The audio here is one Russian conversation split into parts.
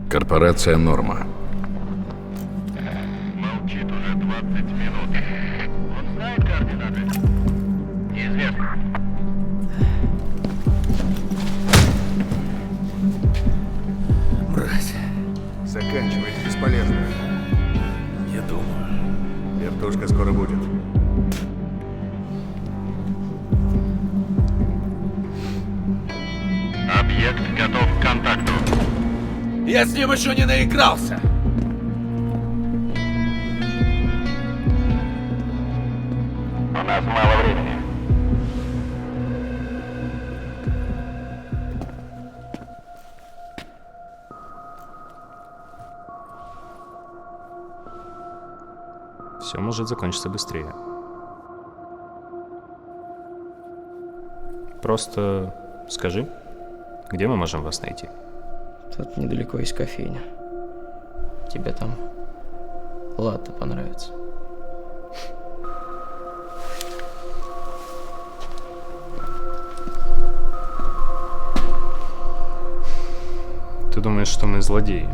Корпорация «Норма». Молчит уже 20 минут. Он знает координаты? Неизвестно. Мразь. Заканчивать бесполезно. Не думаю. Вертушка скоро будет. Объект готов к контакту. Я с ним еще не наигрался. У нас мало времени. Все может закончиться быстрее. Просто скажи, где мы можем вас найти? Тут недалеко есть кофейня. Тебе там латте понравится. Ты думаешь, что мы злодеи?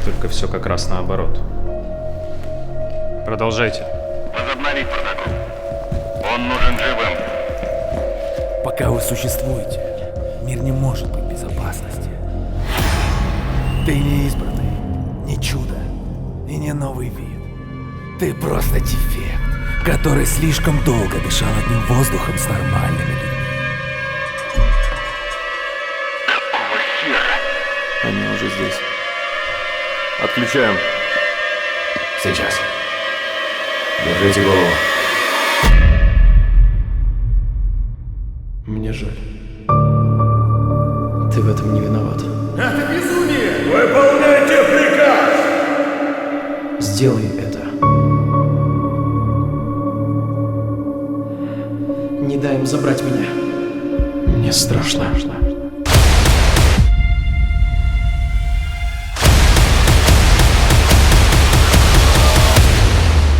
Только все как раз наоборот. Продолжайте. Возобновить протокол. Он нужен живым. Пока вы существуете, мир не может быть в безопасности. Ты не избранный, не чудо и не новый вид. Ты просто дефект, который слишком долго дышал одним воздухом с нормальными людьми. Какого хера? Они уже здесь. Отключаем. Сейчас. Держите голову. Мне жаль. Ты в этом не виноват. Это безумие! Выполняйте приказ! Сделай это. Не дай им забрать меня. Мне страшно.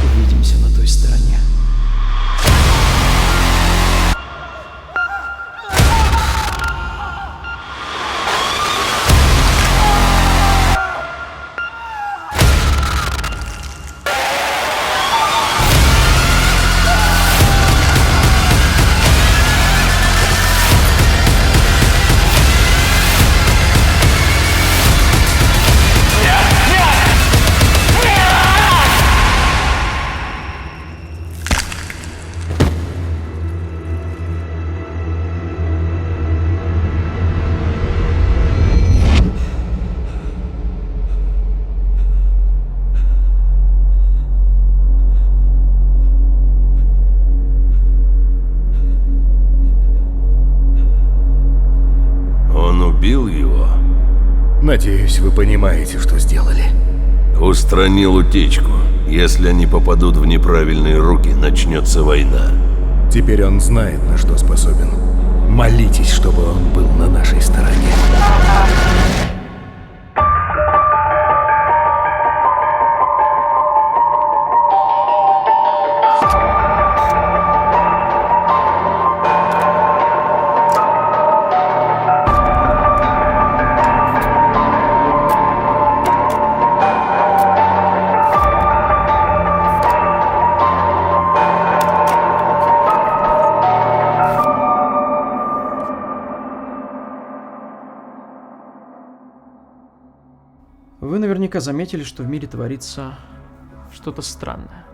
Увидимся на той стороне. Убил его? Надеюсь, вы понимаете, что сделали. Устранил утечку. Если они попадут в неправильные руки, начнется война. Теперь он знает, на что способен. Молитесь, чтобы он был на нашей стороне. Вы наверняка заметили, что в мире творится что-то странное.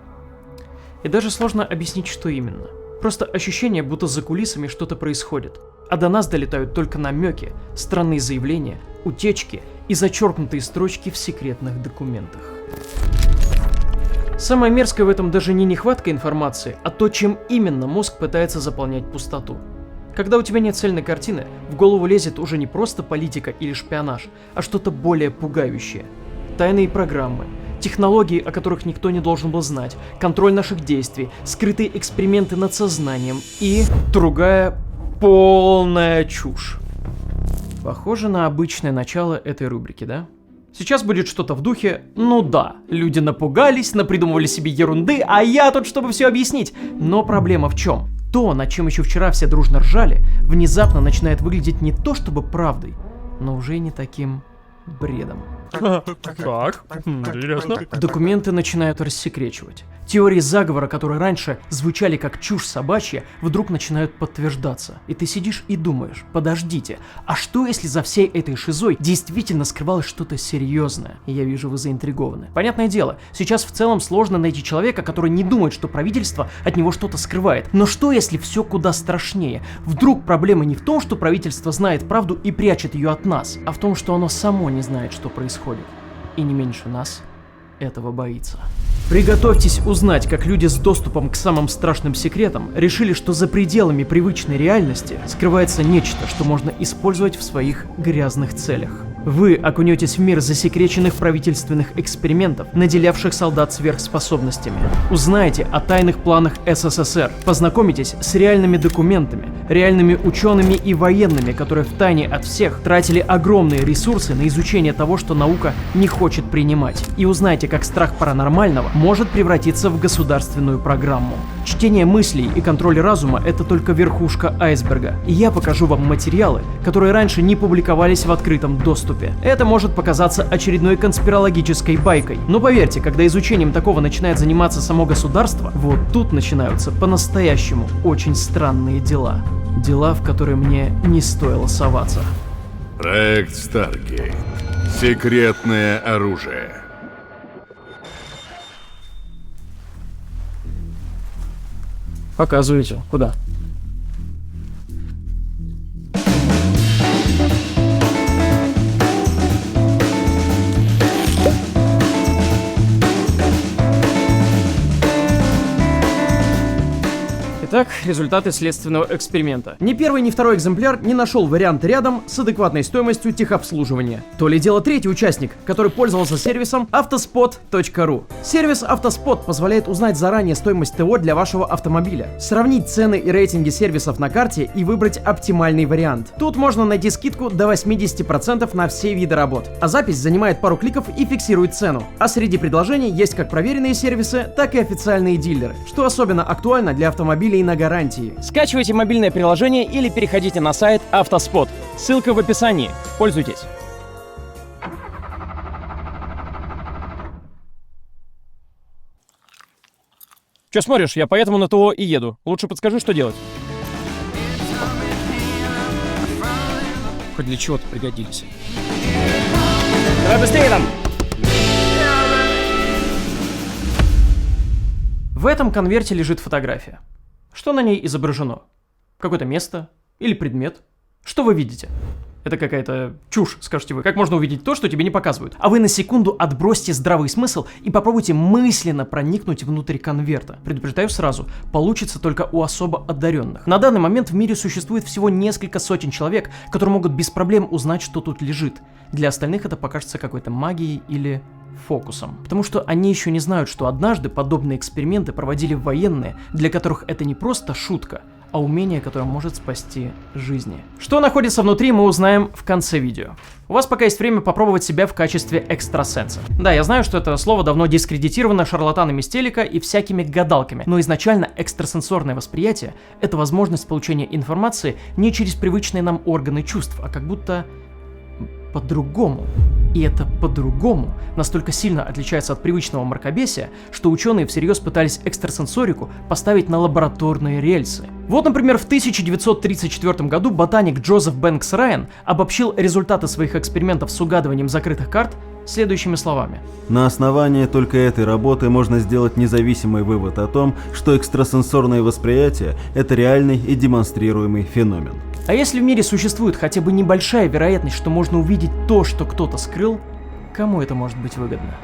И даже сложно объяснить, что именно. Просто ощущение, будто за кулисами что-то происходит. А до нас долетают только намеки, странные заявления, утечки и зачеркнутые строчки в секретных документах. Самое мерзкое в этом даже не нехватка информации, а то, чем именно мозг пытается заполнять пустоту. Когда у тебя нет цельной картины, в голову лезет уже не просто политика или шпионаж, а что-то более пугающее. Тайные программы, технологии, о которых никто не должен был знать, контроль наших действий, скрытые эксперименты над сознанием и другая полная чушь. Похоже на обычное начало этой рубрики, да? Сейчас будет что-то в духе «ну да, люди напугались, напридумывали себе ерунды, а я тут, чтобы все объяснить». Но проблема в чем? то, над чем еще вчера все дружно ржали, внезапно начинает выглядеть не то чтобы правдой, но уже и не таким бредом. Так, интересно. Документы начинают рассекречивать. Теории заговора, которые раньше звучали как чушь собачья, вдруг начинают подтверждаться. И ты сидишь и думаешь, подождите, а что если за всей этой шизой действительно скрывалось что-то серьезное? И я вижу, вы заинтригованы. Понятное дело, сейчас в целом сложно найти человека, который не думает, что правительство от него что-то скрывает. Но что если все куда страшнее? Вдруг проблема не в том, что правительство знает правду и прячет ее от нас, а в том, что оно само не знает, что происходит. И не меньше нас этого боится. Приготовьтесь узнать, как люди с доступом к самым страшным секретам решили, что за пределами привычной реальности скрывается нечто, что можно использовать в своих грязных целях. Вы окунетесь в мир засекреченных правительственных экспериментов, наделявших солдат сверхспособностями. Узнаете о тайных планах СССР, познакомитесь с реальными документами, реальными учеными и военными, которые втайне от всех тратили огромные ресурсы на изучение того, что наука не хочет принимать. И узнаете, как страх паранормального может превратиться в государственную программу. Чтение мыслей и контроль разума – это только верхушка айсберга. И я покажу вам материалы, которые раньше не публиковались в открытом доступе. Это может показаться очередной конспирологической байкой. Но поверьте, когда изучением такого начинает заниматься само государство, вот тут начинаются по-настоящему очень странные дела. Дела, в которые мне не стоило соваться. Проект Старгейт. Секретное оружие. Показывайте. Куда? Итак, результаты следственного эксперимента. Ни первый, ни второй экземпляр не нашел вариант рядом с адекватной стоимостью техобслуживания. То ли дело третий участник, который пользовался сервисом autospot.ru. Сервис Autospot позволяет узнать заранее стоимость ТО для вашего автомобиля, сравнить цены и рейтинги сервисов на карте и выбрать оптимальный вариант. Тут можно найти скидку до 80% на все виды работ. А запись занимает пару кликов и фиксирует цену. А среди предложений есть как проверенные сервисы, так и официальные дилеры, что особенно актуально для автомобилей на гарантии. Скачивайте мобильное приложение или переходите на сайт Autospot. Ссылка в описании. Пользуйтесь. Че смотришь? Я поэтому на ТО и еду. Лучше подскажи, что делать. Хоть для чего-то пригодились. Давай быстрее там! В этом конверте лежит фотография. Что на ней изображено? Какое-то место? Или предмет? Что вы видите? Это какая-то чушь, скажете вы. Как можно увидеть то, что тебе не показывают? А вы на секунду отбросьте здравый смысл и попробуйте мысленно проникнуть внутрь конверта. Предупреждаю сразу, получится только у особо одаренных. На данный момент в мире существует всего несколько сотен человек, которые могут без проблем узнать, что тут лежит. Для остальных это покажется какой-то магией или фокусом. Потому что они еще не знают, что однажды подобные эксперименты проводили военные, для которых это не просто шутка, а умение, которое может спасти жизни. Что находится внутри, мы узнаем в конце видео. У вас пока есть время попробовать себя в качестве экстрасенса. Да, я знаю, что это слово давно дискредитировано шарлатанами с телека и всякими гадалками, но изначально экстрасенсорное восприятие — это возможность получения информации не через привычные нам органы чувств, а как будто по-другому. И это по-другому настолько сильно отличается от привычного мракобесия, что ученые всерьез пытались экстрасенсорику поставить на лабораторные рельсы. Вот, например, в 1934 году ботаник Джозеф Бэнкс Райан обобщил результаты своих экспериментов с угадыванием закрытых карт следующими словами. На основании только этой работы можно сделать независимый вывод о том, что экстрасенсорное восприятие – это реальный и демонстрируемый феномен. А если в мире существует хотя бы небольшая вероятность, что можно увидеть то, что кто-то скрыл, кому это может быть выгодно?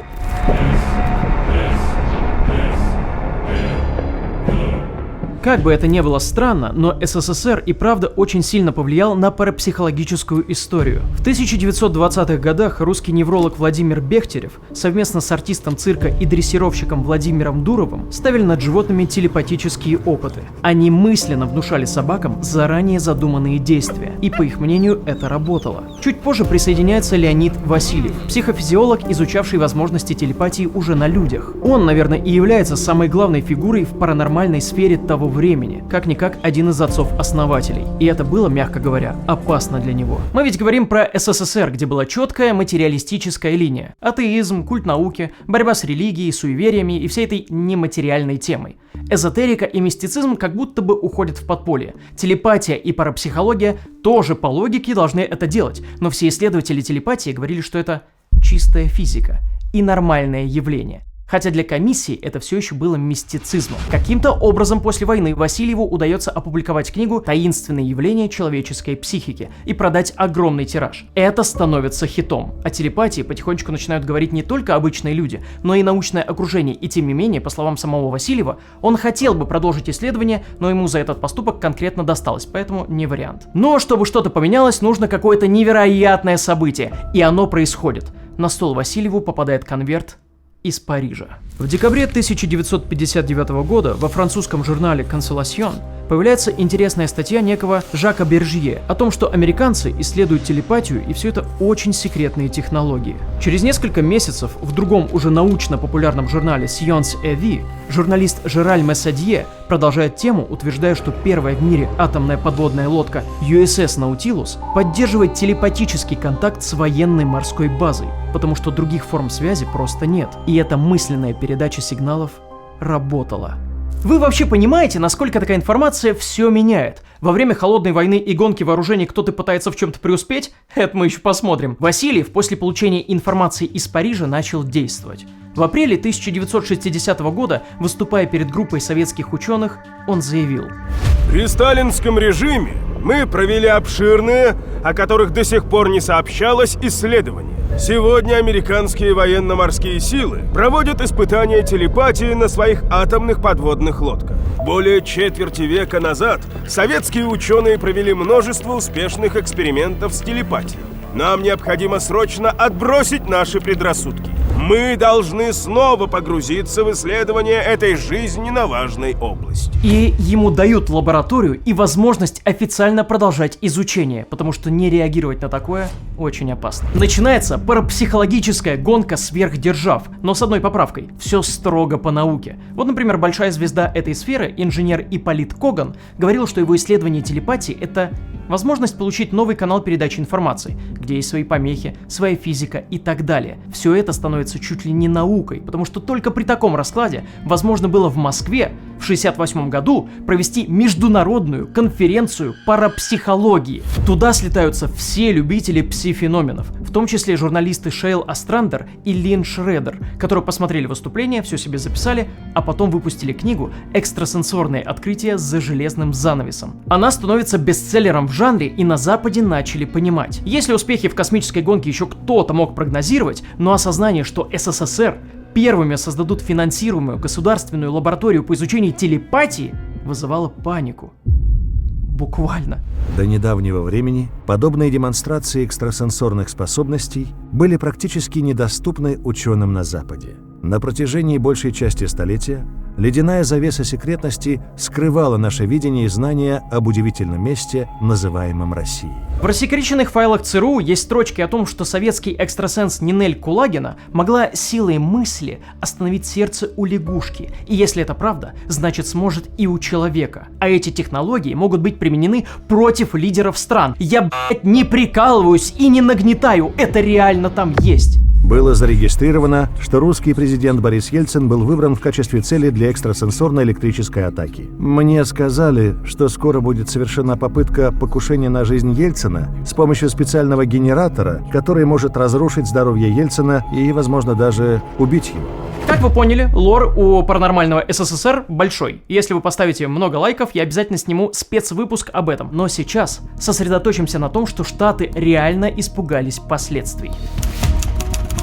Как бы это ни было странно, но СССР и правда очень сильно повлиял на парапсихологическую историю. В 1920-х годах русский невролог Владимир Бехтерев совместно с артистом цирка и дрессировщиком Владимиром Дуровым ставили над животными телепатические опыты. Они мысленно внушали собакам заранее задуманные действия, и по их мнению это работало. Чуть позже присоединяется Леонид Васильев, психофизиолог, изучавший возможности телепатии уже на людях. Он, наверное, и является самой главной фигурой в паранормальной сфере того времени. времени, как-никак один из отцов-основателей. И это было, мягко говоря, опасно для него. Мы ведь говорим про СССР, где была четкая материалистическая линия. Атеизм, культ науки, борьба с религией, суевериями и всей этой нематериальной темой. Эзотерика и мистицизм как будто бы уходят в подполье. Телепатия и парапсихология тоже по логике должны это делать, но все исследователи телепатии говорили, что это чистая физика и нормальное явление. Хотя для комиссии это все еще было мистицизмом. Каким-то образом после войны Васильеву удается опубликовать книгу «Таинственные явления человеческой психики» и продать огромный тираж. Это становится хитом. О телепатии потихонечку начинают говорить не только обычные люди, но и научное окружение. И тем не менее, по словам самого Васильева, он хотел бы продолжить исследование, но ему за этот поступок конкретно досталось, поэтому не вариант. Но чтобы что-то поменялось, нужно какое-то невероятное событие. И оно происходит. На стол Васильеву попадает конверт из Парижа. В декабре 1959 года во французском журнале «Консоласьон» появляется интересная статья некого Жака Бержье о том, что американцы исследуют телепатию, и все это очень секретные технологии. Через несколько месяцев в другом уже научно-популярном журнале Science et Vie журналист Жераль Мессадье продолжает тему, утверждая, что первая в мире атомная подводная лодка USS Nautilus поддерживает телепатический контакт с военной морской базой, потому что других форм связи просто нет. И эта мысленная передача сигналов работала. Вы вообще понимаете, насколько такая информация все меняет? Во время холодной войны и гонки вооружений кто-то пытается в чем-то преуспеть? Это мы еще посмотрим. Васильев после получения информации из Парижа начал действовать. В апреле 1960 года, выступая перед группой советских ученых, он заявил: «При сталинском режиме мы провели обширные, о которых до сих пор не сообщалось, исследования. Сегодня американские военно-морские силы проводят испытания телепатии на своих атомных подводных лодках. Более четверти века назад советские ученые провели множество успешных экспериментов с телепатией. Нам необходимо срочно отбросить наши предрассудки. Мы должны снова погрузиться в исследование этой жизненно важной области». И ему дают лабораторию и возможность официально продолжать изучение, потому что не реагировать на такое очень опасно. Начинается парапсихологическая гонка сверхдержав, но с одной поправкой: все строго по науке. Вот, например, большая звезда этой сферы, инженер Ипполит Коган, говорил, что его исследование телепатии — это возможность получить новый канал передачи информации, где есть свои помехи, своя физика и так далее. Все это становится чуть ли не наукой, потому что только при таком раскладе возможно было в Москве в 1968 году провести международную конференцию парапсихологии. Туда слетаются все любители пси-феноменов, в том числе журналисты Шейл Острандер и Лин Шредер, которые посмотрели выступление, все себе записали, а потом выпустили книгу «Экстрасенсорные открытия за железным занавесом». Она становится бестселлером в жанре, и на Западе начали понимать: если успехи в космической гонке еще кто-то мог прогнозировать, но осознание, что СССР первыми создадут финансируемую государственную лабораторию по изучению телепатии, вызывало панику. Буквально. До недавнего времени подобные демонстрации экстрасенсорных способностей были практически недоступны ученым на Западе. На протяжении большей части столетия ледяная завеса секретности скрывала наше видение и знания об удивительном месте, называемом Россией. В рассекреченных файлах ЦРУ есть строчки о том, что советский экстрасенс Нинель Кулагина могла силой мысли остановить сердце у лягушки. И если это правда, значит сможет и у человека. А эти технологии могут быть применены против лидеров стран. Я, блядь, не прикалываюсь и не нагнетаю, это реально там есть. Было зарегистрировано, что русский президент Борис Ельцин был выбран в качестве цели для экстрасенсорной электрической атаки. Мне сказали, что скоро будет совершена попытка покушения на жизнь Ельцина с помощью специального генератора, который может разрушить здоровье Ельцина и, возможно, даже убить его. Как вы поняли, лор у паранормального СССР большой. Если вы поставите много лайков, я обязательно сниму спецвыпуск об этом. Но сейчас сосредоточимся на том, что Штаты реально испугались последствий.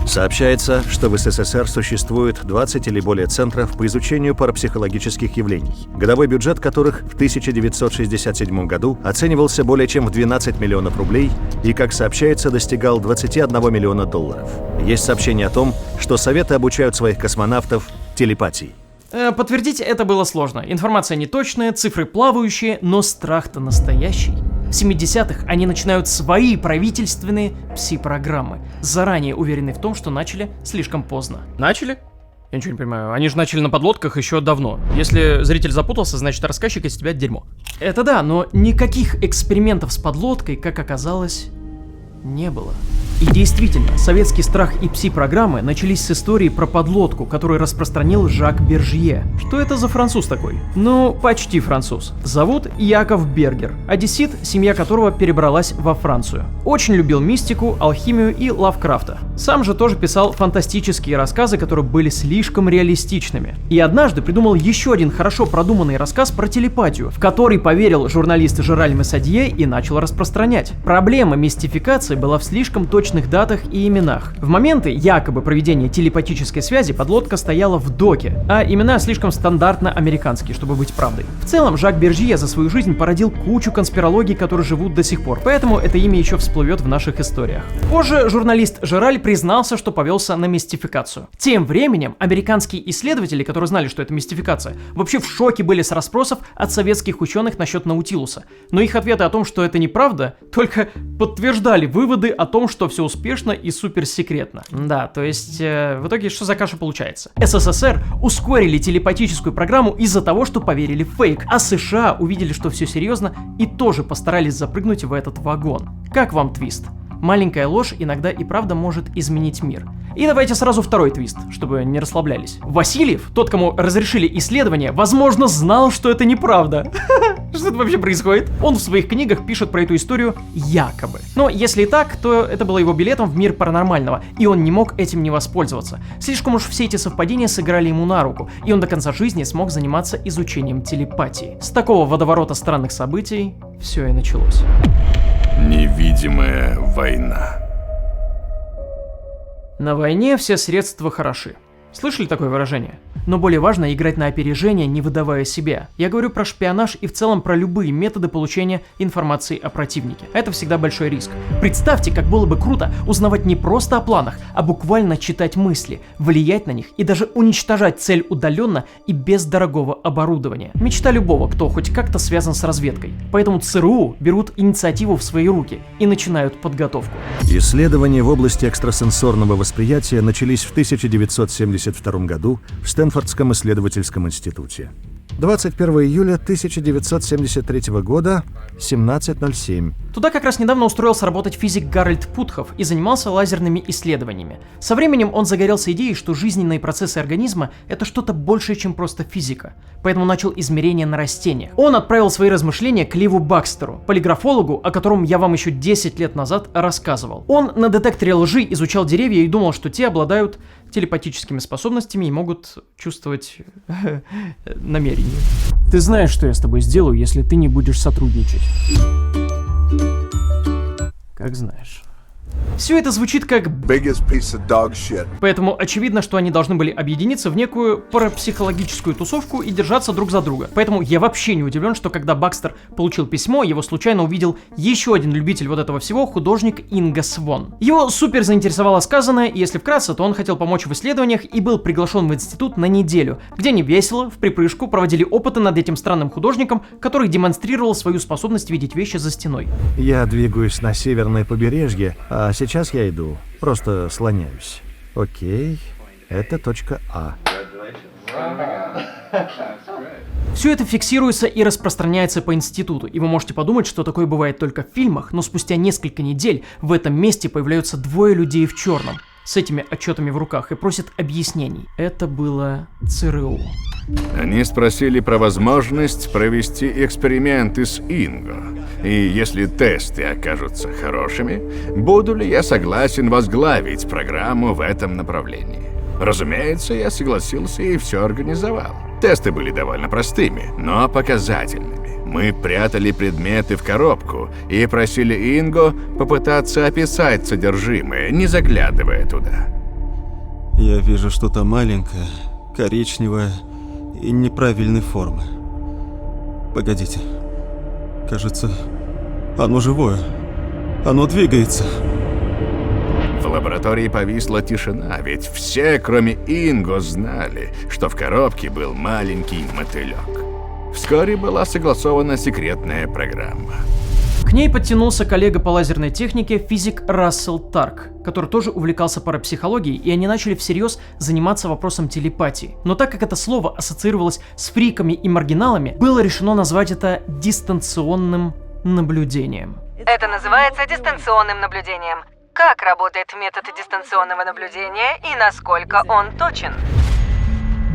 Сообщается, что в СССР существует 20 или более центров по изучению парапсихологических явлений, годовой бюджет которых в 1967 году оценивался более чем в 12 миллионов рублей и, как сообщается, достигал 21 миллиона долларов. Есть сообщение о том, что Советы обучают своих космонавтов телепатии. Подтвердить это было сложно. Информация неточная, цифры плавающие, но страх-то настоящий. В 70-х они начинают свои правительственные пси-программы, заранее уверены в том, что начали слишком поздно. Начали? Я ничего не понимаю. Они же начали на подлодках еще давно. Если зритель запутался, значит рассказчик из тебя дерьмо. Это да, но никаких экспериментов с подлодкой, как оказалось, не было. И действительно, советский страх и пси-программы начались с истории про подлодку, которую распространил Жак Бержье. Что это за француз такой? Ну, почти француз. Зовут Яков Бергер, одессит, семья которого перебралась во Францию. Очень любил мистику, алхимию и Лавкрафта. Сам же тоже писал фантастические рассказы, которые были слишком реалистичными. И однажды придумал еще один хорошо продуманный рассказ про телепатию, в который поверил журналист Жераль Месадье и начал распространять. Проблема мистификации была в слишком точных датах и именах. В моменты якобы проведения телепатической связи подлодка стояла в доке, а имена слишком стандартно американские, чтобы быть правдой. В целом, Жак Бержье за свою жизнь породил кучу конспирологий, которые живут до сих пор, поэтому это имя еще всплывет в наших историях. Позже журналист Жераль признался, что повелся на мистификацию. Тем временем, американские исследователи, которые знали, что это мистификация, вообще в шоке были с расспросов от советских ученых насчет Наутилуса. Но их ответы о том, что это неправда, только подтверждали выводы о том, что все успешно и суперсекретно. Да, то есть, в итоге что за каша получается? СССР ускорили телепатическую программу из-за того, что поверили в фейк, а США увидели, что все серьезно, и тоже постарались запрыгнуть в этот вагон. Как вам твист? Маленькая ложь иногда и правда может изменить мир. И давайте сразу второй твист, чтобы не расслаблялись. Васильев, тот, кому разрешили исследование, возможно, знал, что это неправда. Что это вообще происходит? Он в своих книгах пишет про эту историю якобы. Но если и так, то это было его билетом в мир паранормального, и он не мог этим не воспользоваться. Слишком уж все эти совпадения сыграли ему на руку, и он до конца жизни смог заниматься изучением телепатии. С такого водоворота странных событий все и началось. Невидимая война. На войне все средства хороши. Слышали такое выражение? Но более важно играть на опережение, не выдавая себя. Я говорю про шпионаж и в целом про любые методы получения информации о противнике. Это всегда большой риск. Представьте, как было бы круто узнавать не просто о планах, а буквально читать мысли, влиять на них и даже уничтожать цель удаленно и без дорогого оборудования. Мечта любого, кто хоть как-то связан с разведкой. Поэтому ЦРУ берут инициативу в свои руки и начинают подготовку. Исследования в области экстрасенсорного восприятия начались в 1972 году в Стэнфордском исследовательском институте. 21 июля 1973 года, 17:07. Туда как раз недавно устроился работать физик Гарольд Путхов и занимался лазерными исследованиями. Со временем он загорелся идеей, что жизненные процессы организма — это что-то большее, чем просто физика. Поэтому начал измерения на растениях. Он отправил свои размышления к Ливу Бакстеру, полиграфологу, о котором я вам еще 10 лет назад рассказывал. Он на детекторе лжи изучал деревья и думал, что те обладают телепатическими способностями и могут чувствовать намерения. Ты знаешь, что я с тобой сделаю, если ты не будешь сотрудничать. Как знаешь. Все это звучит как biggest piece of dog shit. Поэтому очевидно, что они должны были объединиться в некую парапсихологическую тусовку и держаться друг за друга. Поэтому я вообще не удивлен, что когда Бакстер получил письмо, его случайно увидел еще один любитель вот этого всего, художник Инго Свон. Его супер заинтересовало сказанное, и если вкратце, то он хотел помочь в исследованиях и был приглашен в институт на неделю, где они весело, в припрыжку проводили опыты над этим странным художником, который демонстрировал свою способность видеть вещи за стеной. Я двигаюсь на северное побережье, а сейчас я иду, просто слоняюсь. Окей, это точка А. Все это фиксируется и распространяется по институту, и вы можете подумать, что такое бывает только в фильмах, но спустя несколько недель в этом месте появляются двое людей в черном, с этими отчетами в руках, и просят объяснений. Это было ЦРУ. Они спросили про возможность провести эксперименты с Инго. И если тесты окажутся хорошими, буду ли я согласен возглавить программу в этом направлении. Разумеется, я согласился и все организовал. Тесты были довольно простыми, но показательными. Мы прятали предметы в коробку и просили Инго попытаться описать содержимое, не заглядывая туда. Я вижу что-то маленькое, коричневое и неправильной формы. Погодите. Кажется, оно живое. Оно двигается. В лаборатории повисла тишина, ведь все, кроме Инго, знали, что в коробке был маленький мотылек. Вскоре была согласована секретная программа. К ней подтянулся коллега по лазерной технике, физик Рассел Тарк, который тоже увлекался парапсихологией, и они начали всерьез заниматься вопросом телепатии. Но так как это слово ассоциировалось с фриками и маргиналами, было решено назвать это дистанционным наблюдением. Это называется дистанционным наблюдением. Как работает метод дистанционного наблюдения и насколько он точен?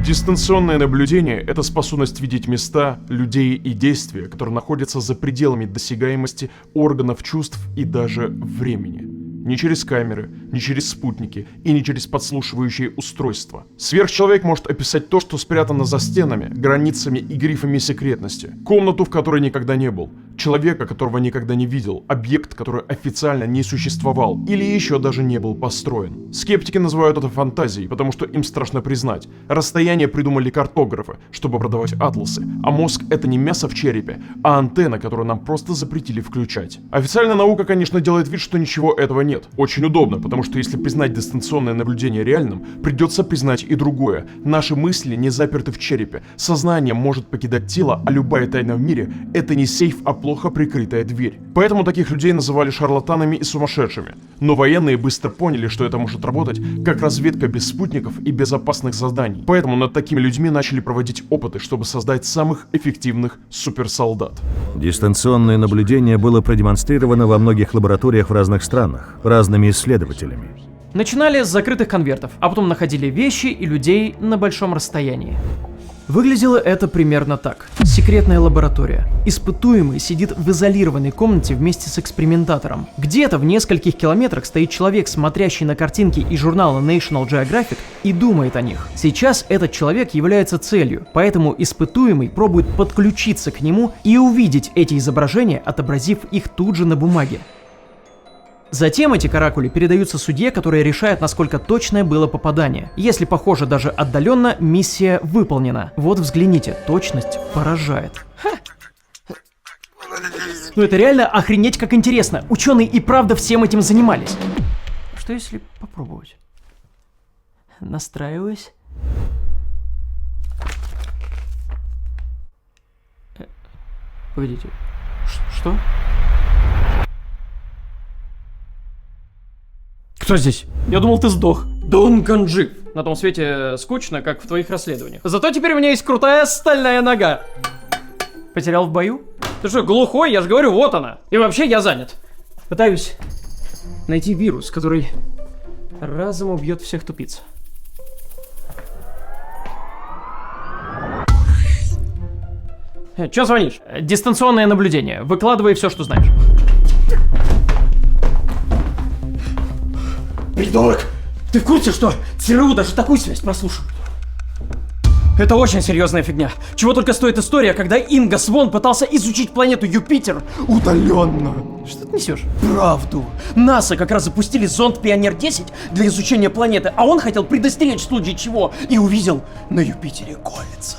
Дистанционное наблюдение – это способность видеть места, людей и действия, которые находятся за пределами досягаемости органов чувств и даже времени. Не через камеры, не через спутники и не через подслушивающие устройства. Сверхчеловек может описать то, что спрятано за стенами, границами и грифами секретности. Комнату, в которой никогда не был. Человека, которого никогда не видел. Объект, который официально не существовал. Или еще даже не был построен. Скептики называют это фантазией, потому что им страшно признать. Расстояние придумали картографы, чтобы продавать атласы. А мозг — это не мясо в черепе, а антенна, которую нам просто запретили включать. Официальная наука, конечно, делает вид, что ничего этого нет. Очень удобно, потому что если признать дистанционное наблюдение реальным, придется признать и другое. Наши мысли не заперты в черепе. Сознание может покидать тело, а любая тайна в мире — это не сейф, а плохо прикрытая дверь. Поэтому таких людей называли шарлатанами и сумасшедшими. Но военные быстро поняли, что это может работать как разведка без спутников и без опасных заданий. Поэтому над такими людьми начали проводить опыты, чтобы создать самых эффективных суперсолдат. Дистанционное наблюдение было продемонстрировано во многих лабораториях в разных странах, разными исследователями. Начинали с закрытых конвертов, а потом находили вещи и людей на большом расстоянии. Выглядело это примерно так. Секретная лаборатория. Испытуемый сидит в изолированной комнате вместе с экспериментатором. Где-то в нескольких километрах стоит человек, смотрящий на картинки из журнала National Geographic, и думает о них. Сейчас этот человек является целью, поэтому испытуемый пробует подключиться к нему и увидеть эти изображения, отобразив их тут же на бумаге. Затем эти каракули передаются судье, который решает, насколько точное было попадание. Если похоже даже отдаленно, миссия выполнена. Вот взгляните, точность поражает. Ну это реально охренеть как интересно. Ученые и правда всем этим занимались. Что если попробовать? Настраиваюсь. Погодите. Что? Кто здесь? Я думал, ты сдох. Дункан жив. На том свете скучно, как в твоих расследованиях. Зато теперь у меня есть крутая стальная нога. Потерял в бою? Ты что, глухой? Я же говорю, вот она. И вообще я занят. Пытаюсь найти вирус, который разом убьет всех тупиц. Чё звонишь? Дистанционное наблюдение. Выкладывай все, что знаешь. Придурок! Ты в курсе, что ЦРУ даже такую связь прослушивают? Это очень серьезная фигня. Чего только стоит история, когда Инго Свон пытался изучить планету Юпитер удаленно. Что ты несешь? Правду. НАСА как раз запустили зонд Пионер-10 для изучения планеты, а он хотел предостеречь в случае чего и увидел на Юпитере кольца.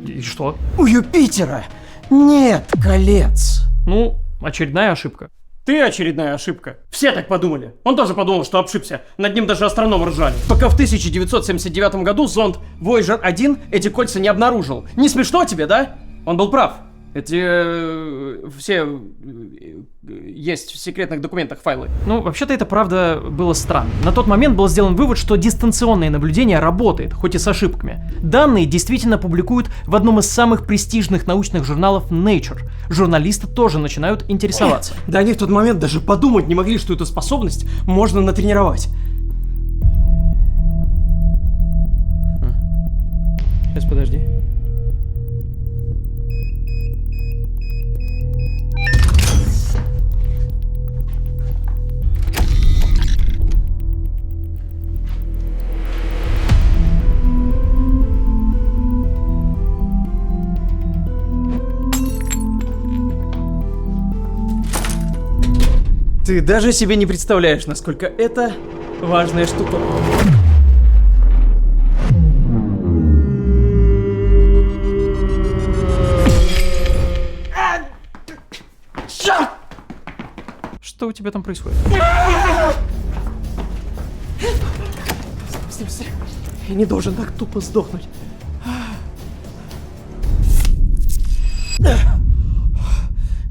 И что? У Юпитера нет колец. Ну, очередная ошибка. Ты очередная ошибка. Все так подумали. Он тоже подумал, что обшибся. Над ним даже астрономы ржали. Пока в 1979 году зонд Voyager 1 эти кольца не обнаружил. Не смешно тебе, да? Он был прав. Эти все есть в секретных документах файлы. Ну, вообще-то это правда было странно. На тот момент был сделан вывод, что дистанционное наблюдение работает, хоть и с ошибками. Данные действительно публикуют в одном из самых престижных научных журналов Nature. Журналисты тоже начинают интересоваться. Да они в тот момент даже подумать не могли, что эту способность можно натренировать. Сейчас, подожди. Ты даже себе не представляешь, насколько это важная штука. Что у тебя там происходит? Быстрее. Я не должен так тупо сдохнуть.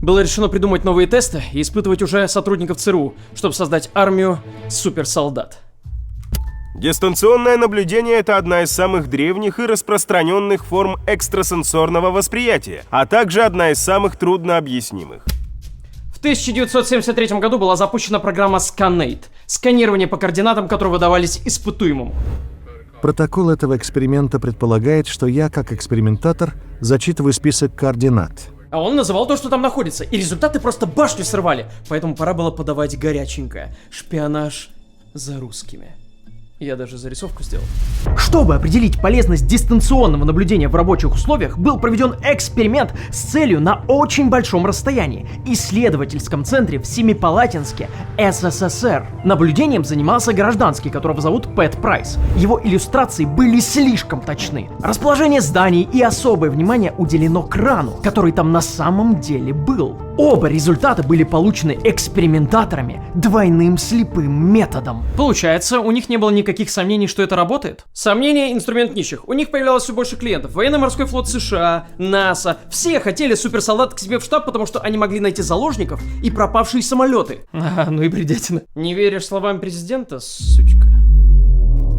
было решено придумать новые тесты и испытывать уже сотрудников ЦРУ, чтобы создать армию суперсолдат. Дистанционное наблюдение – это одна из самых древних и распространенных форм экстрасенсорного восприятия, а также одна из самых труднообъяснимых. В 1973 году была запущена программа ScanAid – сканирование по координатам, которые выдавались испытуемому. Протокол этого эксперимента предполагает, что я, как экспериментатор, зачитываю список координат. А он называл то, что там находится, и результаты просто башню срывали, поэтому пора было подавать горяченькое – шпионаж за русскими. Я даже зарисовку сделал. Чтобы определить полезность дистанционного наблюдения в рабочих условиях, был проведен эксперимент с целью на очень большом расстоянии – исследовательском центре в Семипалатинске, СССР. Наблюдением занимался гражданский, которого зовут Пэт Прайс. Его иллюстрации были слишком точны. Расположение зданий и особое внимание уделено крану, который там на самом деле был. Оба результата были получены экспериментаторами двойным слепым методом. Получается, у них не было никаких сомнений, что это работает? Сомнения — инструмент нищих. У них появлялось все больше клиентов. Военно-морской флот США, НАСА. Все хотели суперсолдат к себе в штаб, потому что они могли найти заложников и пропавшие самолеты. Ну и бредятина. Не веришь словам президента, сучка?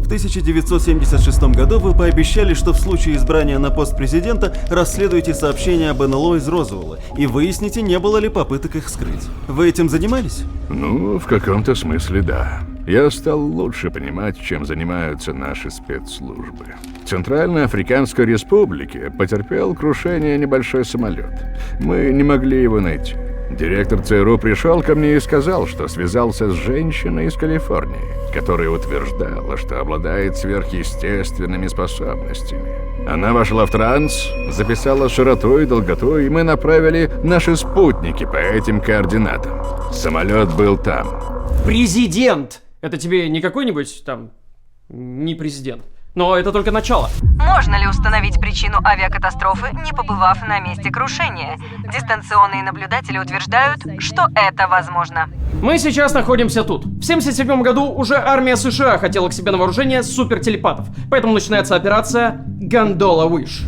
В 1976 году вы пообещали, что в случае избрания на пост президента расследуете сообщения об НЛО из Розуэлла и выясните, не было ли попыток их скрыть. Вы этим занимались? Ну, в каком-то смысле да. Я стал лучше понимать, чем занимаются наши спецслужбы. В Центральной Африканской Республике потерпел крушение небольшой самолет. Мы не могли его найти. Директор ЦРУ пришел ко мне и сказал, что связался с женщиной из Калифорнии, которая утверждала, что обладает сверхъестественными способностями. Она вошла в транс, записала широту и долготу, и мы направили наши спутники по этим координатам. Самолет был там. Президент! Это тебе не какой-нибудь там... не президент. Но это только начало. Можно ли установить причину авиакатастрофы, не побывав на месте крушения? Дистанционные наблюдатели утверждают, что это возможно. Мы сейчас находимся тут. В 1977 году уже армия США хотела к себе на вооружение супертелепатов. Поэтому начинается операция «Гондола Wish».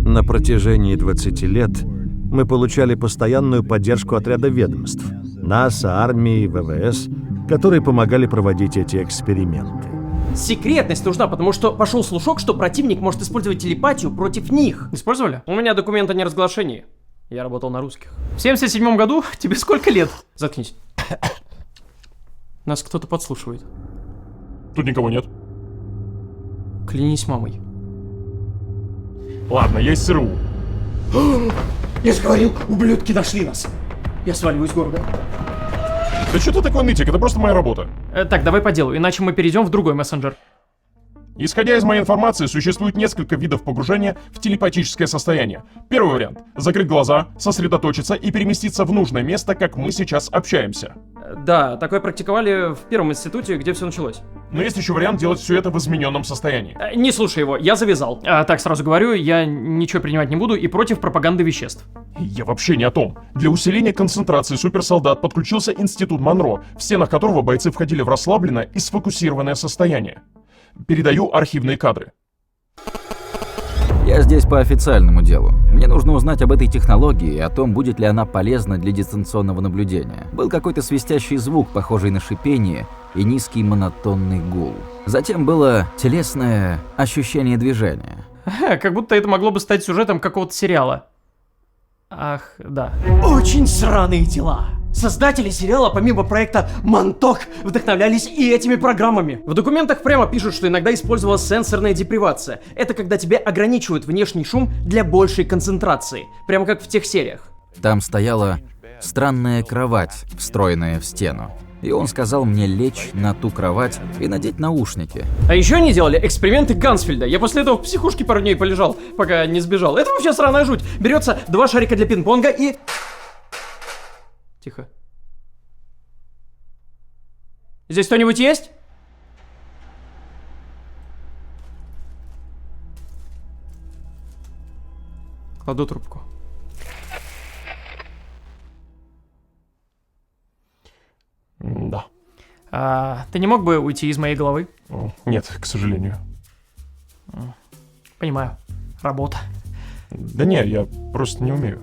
На протяжении 20 лет мы получали постоянную поддержку от ряда ведомств – НАСА, армии, ВВС, которые помогали проводить эти эксперименты. Секретность нужна, потому что пошел слушок, что противник может использовать телепатию против них. Использовали? У меня документ о неразглашении. Я работал на русских. В 1977 году тебе сколько лет? Заткнись. Нас кто-то подслушивает. Тут никого нет. Клянись мамой. Ладно, я из ЦРУ. Я же говорил, ублюдки нашли нас. Я сваливаю из города. Да что ты такой нытик, это просто моя работа. Так, давай по делу, иначе мы перейдем в другой мессенджер. Исходя из моей информации, существует несколько видов погружения в телепатическое состояние. Первый вариант – закрыть глаза, сосредоточиться и переместиться в нужное место, как мы сейчас общаемся. Да, такое практиковали в первом институте, где все началось. Но есть еще вариант делать все это в измененном состоянии. Не слушай его, я завязал. Так, сразу говорю, я ничего принимать не буду и против пропаганды веществ. Я вообще не о том. Для усиления концентрации суперсолдат подключился институт Монро, в стенах которого бойцы входили в расслабленное и сфокусированное состояние. Передаю архивные кадры. Я здесь по официальному делу. Мне нужно узнать об этой технологии и о том, будет ли она полезна для дистанционного наблюдения. Был какой-то свистящий звук, похожий на шипение, и низкий монотонный гул. Затем было телесное ощущение движения. Как будто это могло бы стать сюжетом какого-то сериала. Ах, да. Очень сраные дела. Создатели сериала, помимо проекта «Монток», вдохновлялись и этими программами. В документах прямо пишут, что иногда использовалась сенсорная депривация. Это когда тебе ограничивают внешний шум для большей концентрации. Прямо как в тех сериях. Там стояла странная кровать, встроенная в стену. И он сказал мне лечь на ту кровать и надеть наушники. А еще они делали эксперименты Гансфельда. Я после этого в психушке пару дней полежал, пока не сбежал. Это вообще сраная жуть. Берется 2 шарика для пинг-понга и... Тихо. Здесь кто-нибудь есть? Кладу трубку. Да. Ты не мог бы уйти из моей головы? Нет, к сожалению. Понимаю. Работа. Да не, я просто не умею.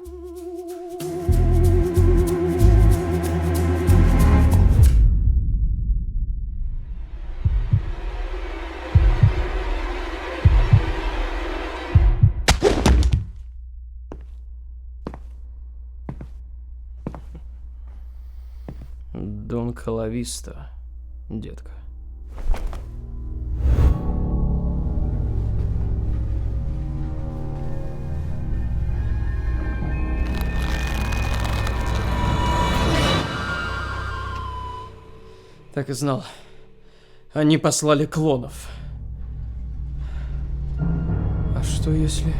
Дон Калависта, детка. Так и знал. Они послали клонов. А что если...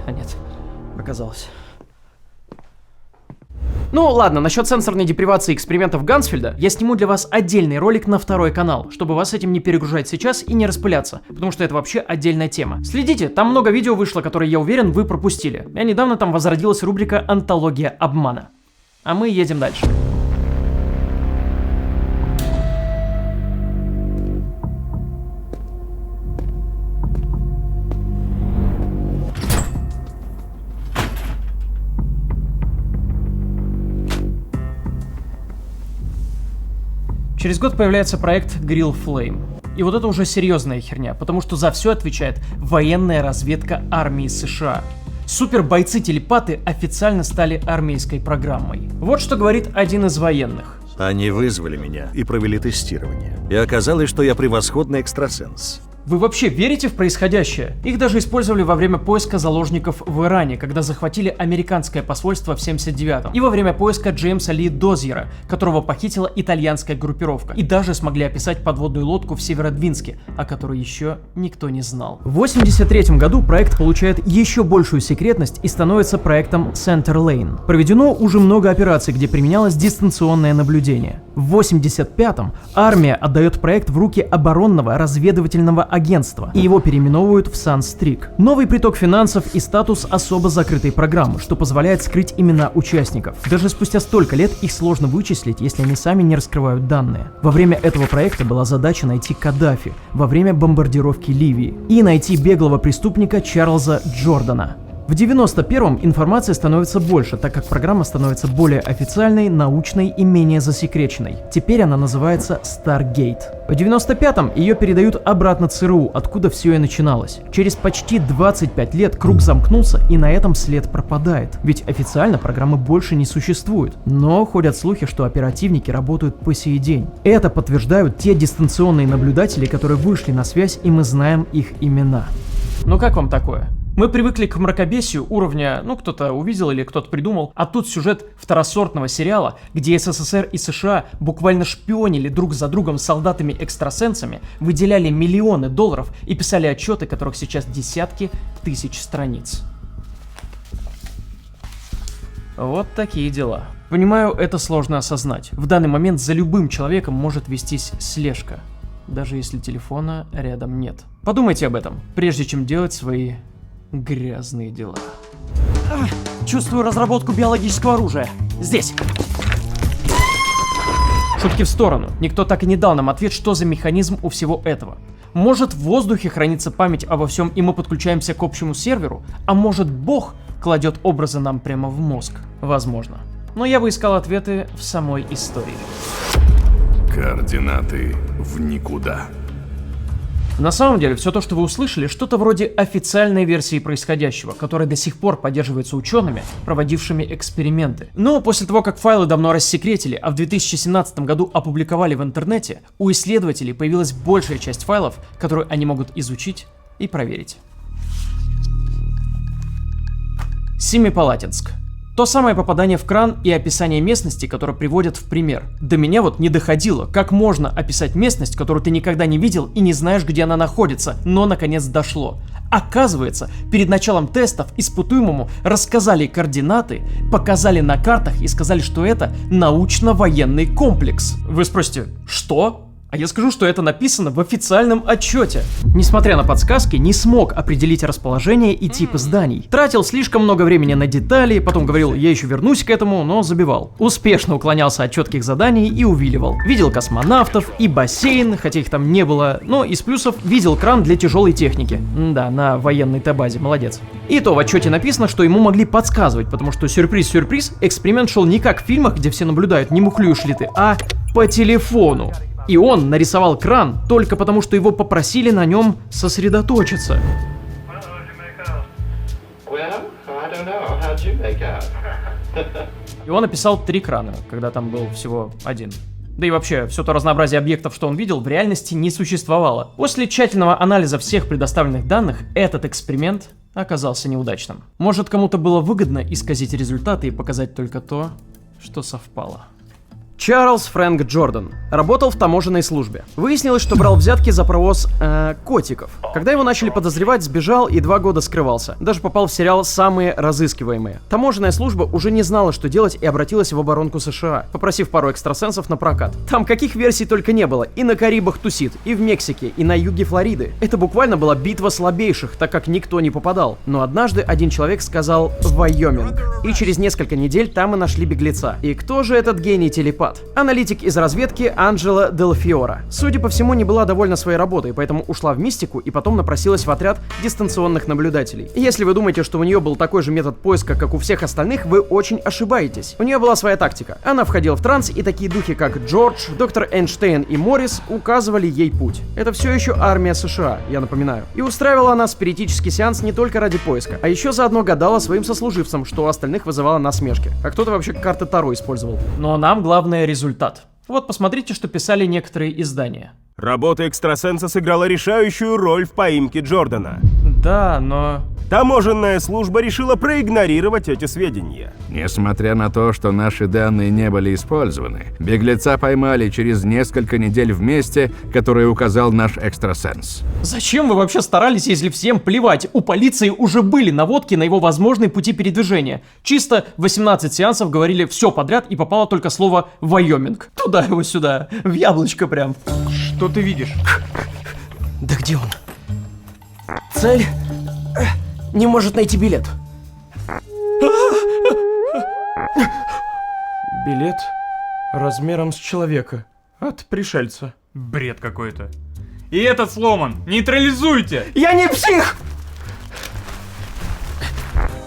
А нет, показалось. Ну ладно, насчет сенсорной депривации экспериментов Гансфельда я сниму для вас отдельный ролик на второй канал, чтобы вас этим не перегружать сейчас и не распыляться, потому что это вообще отдельная тема. Следите, там много видео вышло, которые, я уверен, вы пропустили. А недавно там возродилась рубрика «Антология обмана». А мы едем дальше. Через год появляется проект Grill Flame. И вот это уже серьезная херня, потому что за все отвечает военная разведка армии США. Супербойцы-телепаты официально стали армейской программой. Вот что говорит один из военных. Они вызвали меня и провели тестирование. И оказалось, что я превосходный экстрасенс. Вы вообще верите в происходящее? Их даже использовали во время поиска заложников в Иране, когда захватили американское посольство в 79-м. И во время поиска Джеймса Ли Дозьера, которого похитила итальянская группировка. И даже смогли описать подводную лодку в Северодвинске, о которой еще никто не знал. В 83-м году проект получает еще большую секретность и становится проектом Center Lane. Проведено уже много операций, где применялось дистанционное наблюдение. В 85-м армия отдает проект в руки оборонного разведывательного агентства, и его переименовывают в Sunstreak. Новый приток финансов и статус особо закрытой программы, что позволяет скрыть имена участников. Даже спустя столько лет их сложно вычислить, если они сами не раскрывают данные. Во время этого проекта была задача найти Каддафи во время бомбардировки Ливии и найти беглого преступника Чарльза Джордана. В 91-м информации становится больше, так как программа становится более официальной, научной и менее засекреченной. Теперь она называется Stargate. В 95-м ее передают обратно ЦРУ, откуда все и начиналось. Через почти 25 лет круг замкнулся, и на этом след пропадает. Ведь официально программы больше не существует. Но ходят слухи, что оперативники работают по сей день. Это подтверждают те дистанционные наблюдатели, которые вышли на связь, и мы знаем их имена. Ну как вам такое? Мы привыкли к мракобесию уровня, кто-то увидел или кто-то придумал, а тут сюжет второсортного сериала, где СССР и США буквально шпионили друг за другом с солдатами-экстрасенсами, выделяли миллионы долларов и писали отчеты, которых сейчас десятки тысяч страниц. Вот такие дела. Понимаю, это сложно осознать. В данный момент за любым человеком может вестись слежка, даже если телефона рядом нет. Подумайте об этом, прежде чем делать свои грязные дела. Чувствую разработку биологического оружия. Здесь. Шутки в сторону. Никто так и не дал нам ответ, что за механизм у всего этого. Может, в воздухе хранится память обо всем, и мы подключаемся к общему серверу? А может, Бог кладет образы нам прямо в мозг? Возможно. Но я бы искал ответы в самой истории. Координаты в никуда. На самом деле, все то, что вы услышали, что-то вроде официальной версии происходящего, которая до сих пор поддерживается учеными, проводившими эксперименты. Но после того, как файлы давно рассекретили, а в 2017 году опубликовали в интернете, у исследователей появилась большая часть файлов, которую они могут изучить и проверить. Семипалатинск. То самое попадание в кран и описание местности, которое приводят в пример. До меня вот не доходило, как можно описать местность, которую ты никогда не видел и не знаешь, где она находится, но наконец дошло. Оказывается, перед началом тестов испытуемому рассказали координаты, показали на картах и сказали, что это научно-военный комплекс. Вы спросите, что? А я скажу, что это написано в официальном отчете. Несмотря на подсказки, не смог определить расположение и типы зданий. Тратил слишком много времени на детали, потом говорил, я еще вернусь к этому, но забивал. Успешно уклонялся от четких заданий и увиливал. Видел космонавтов и бассейн, хотя их там не было, но из плюсов видел кран для тяжелой техники. Да, на военной Т-базе, молодец. И то в отчете написано, что ему могли подсказывать, потому что сюрприз-сюрприз, эксперимент шел не как в фильмах, где все наблюдают, не мухлюешь ли ты, а по телефону. И он нарисовал кран только потому, что его попросили на нем сосредоточиться. Well, I don't know. How'd you make out? И он описал 3 крана, когда там был всего 1. Да и вообще, все то разнообразие объектов, что он видел, в реальности не существовало. После тщательного анализа всех предоставленных данных, этот эксперимент оказался неудачным. Может, кому-то было выгодно исказить результаты и показать только то, что совпало. Чарльз Фрэнк Джордан работал в таможенной службе. Выяснилось, что брал взятки за провоз котиков. Когда его начали подозревать, сбежал и 2 года скрывался. Даже попал в сериал «Самые разыскиваемые». Таможенная служба уже не знала, что делать, и обратилась в оборонку США, попросив пару экстрасенсов на прокат. Там каких версий только не было. И на Карибах тусит, и в Мексике, и на юге Флориды. Это буквально была битва слабейших, так как никто не попадал. Но однажды один человек сказал «Вайоминг». И через несколько недель там и нашли беглеца. И кто же этот гений-телепат? Аналитик из разведки Анджела Дель Фиора. Судя по всему, не была довольна своей работой, поэтому ушла в мистику и потом напросилась в отряд дистанционных наблюдателей. И если вы думаете, что у нее был такой же метод поиска, как у всех остальных, вы очень ошибаетесь. У нее была своя тактика. Она входила в транс, и такие духи, как Джордж, доктор Эйнштейн и Моррис, указывали ей путь. Это все еще армия США, я напоминаю. И устраивала она спиритический сеанс не только ради поиска, а еще заодно гадала своим сослуживцам, что у остальных вызывало насмешки. А кто-то вообще карты Таро использовал. Но нам главное результат. Вот посмотрите, что писали некоторые издания. Работа экстрасенса сыграла решающую роль в поимке Джордана. Да, но... Таможенная служба решила проигнорировать эти сведения. Несмотря на то, что наши данные не были использованы, беглеца поймали через несколько недель в месте, которое указал наш экстрасенс. Зачем вы вообще старались, если всем плевать? У полиции уже были наводки на его возможные пути передвижения. Чисто 18 сеансов говорили все подряд, и попало только слово «Вайоминг». Туда его сюда, в яблочко прям. Что ты видишь? Да где он? Цель... не может найти билет. Билет размером с человека. От пришельца. Бред какой-то. И этот сломан. Нейтрализуйте! Я не псих!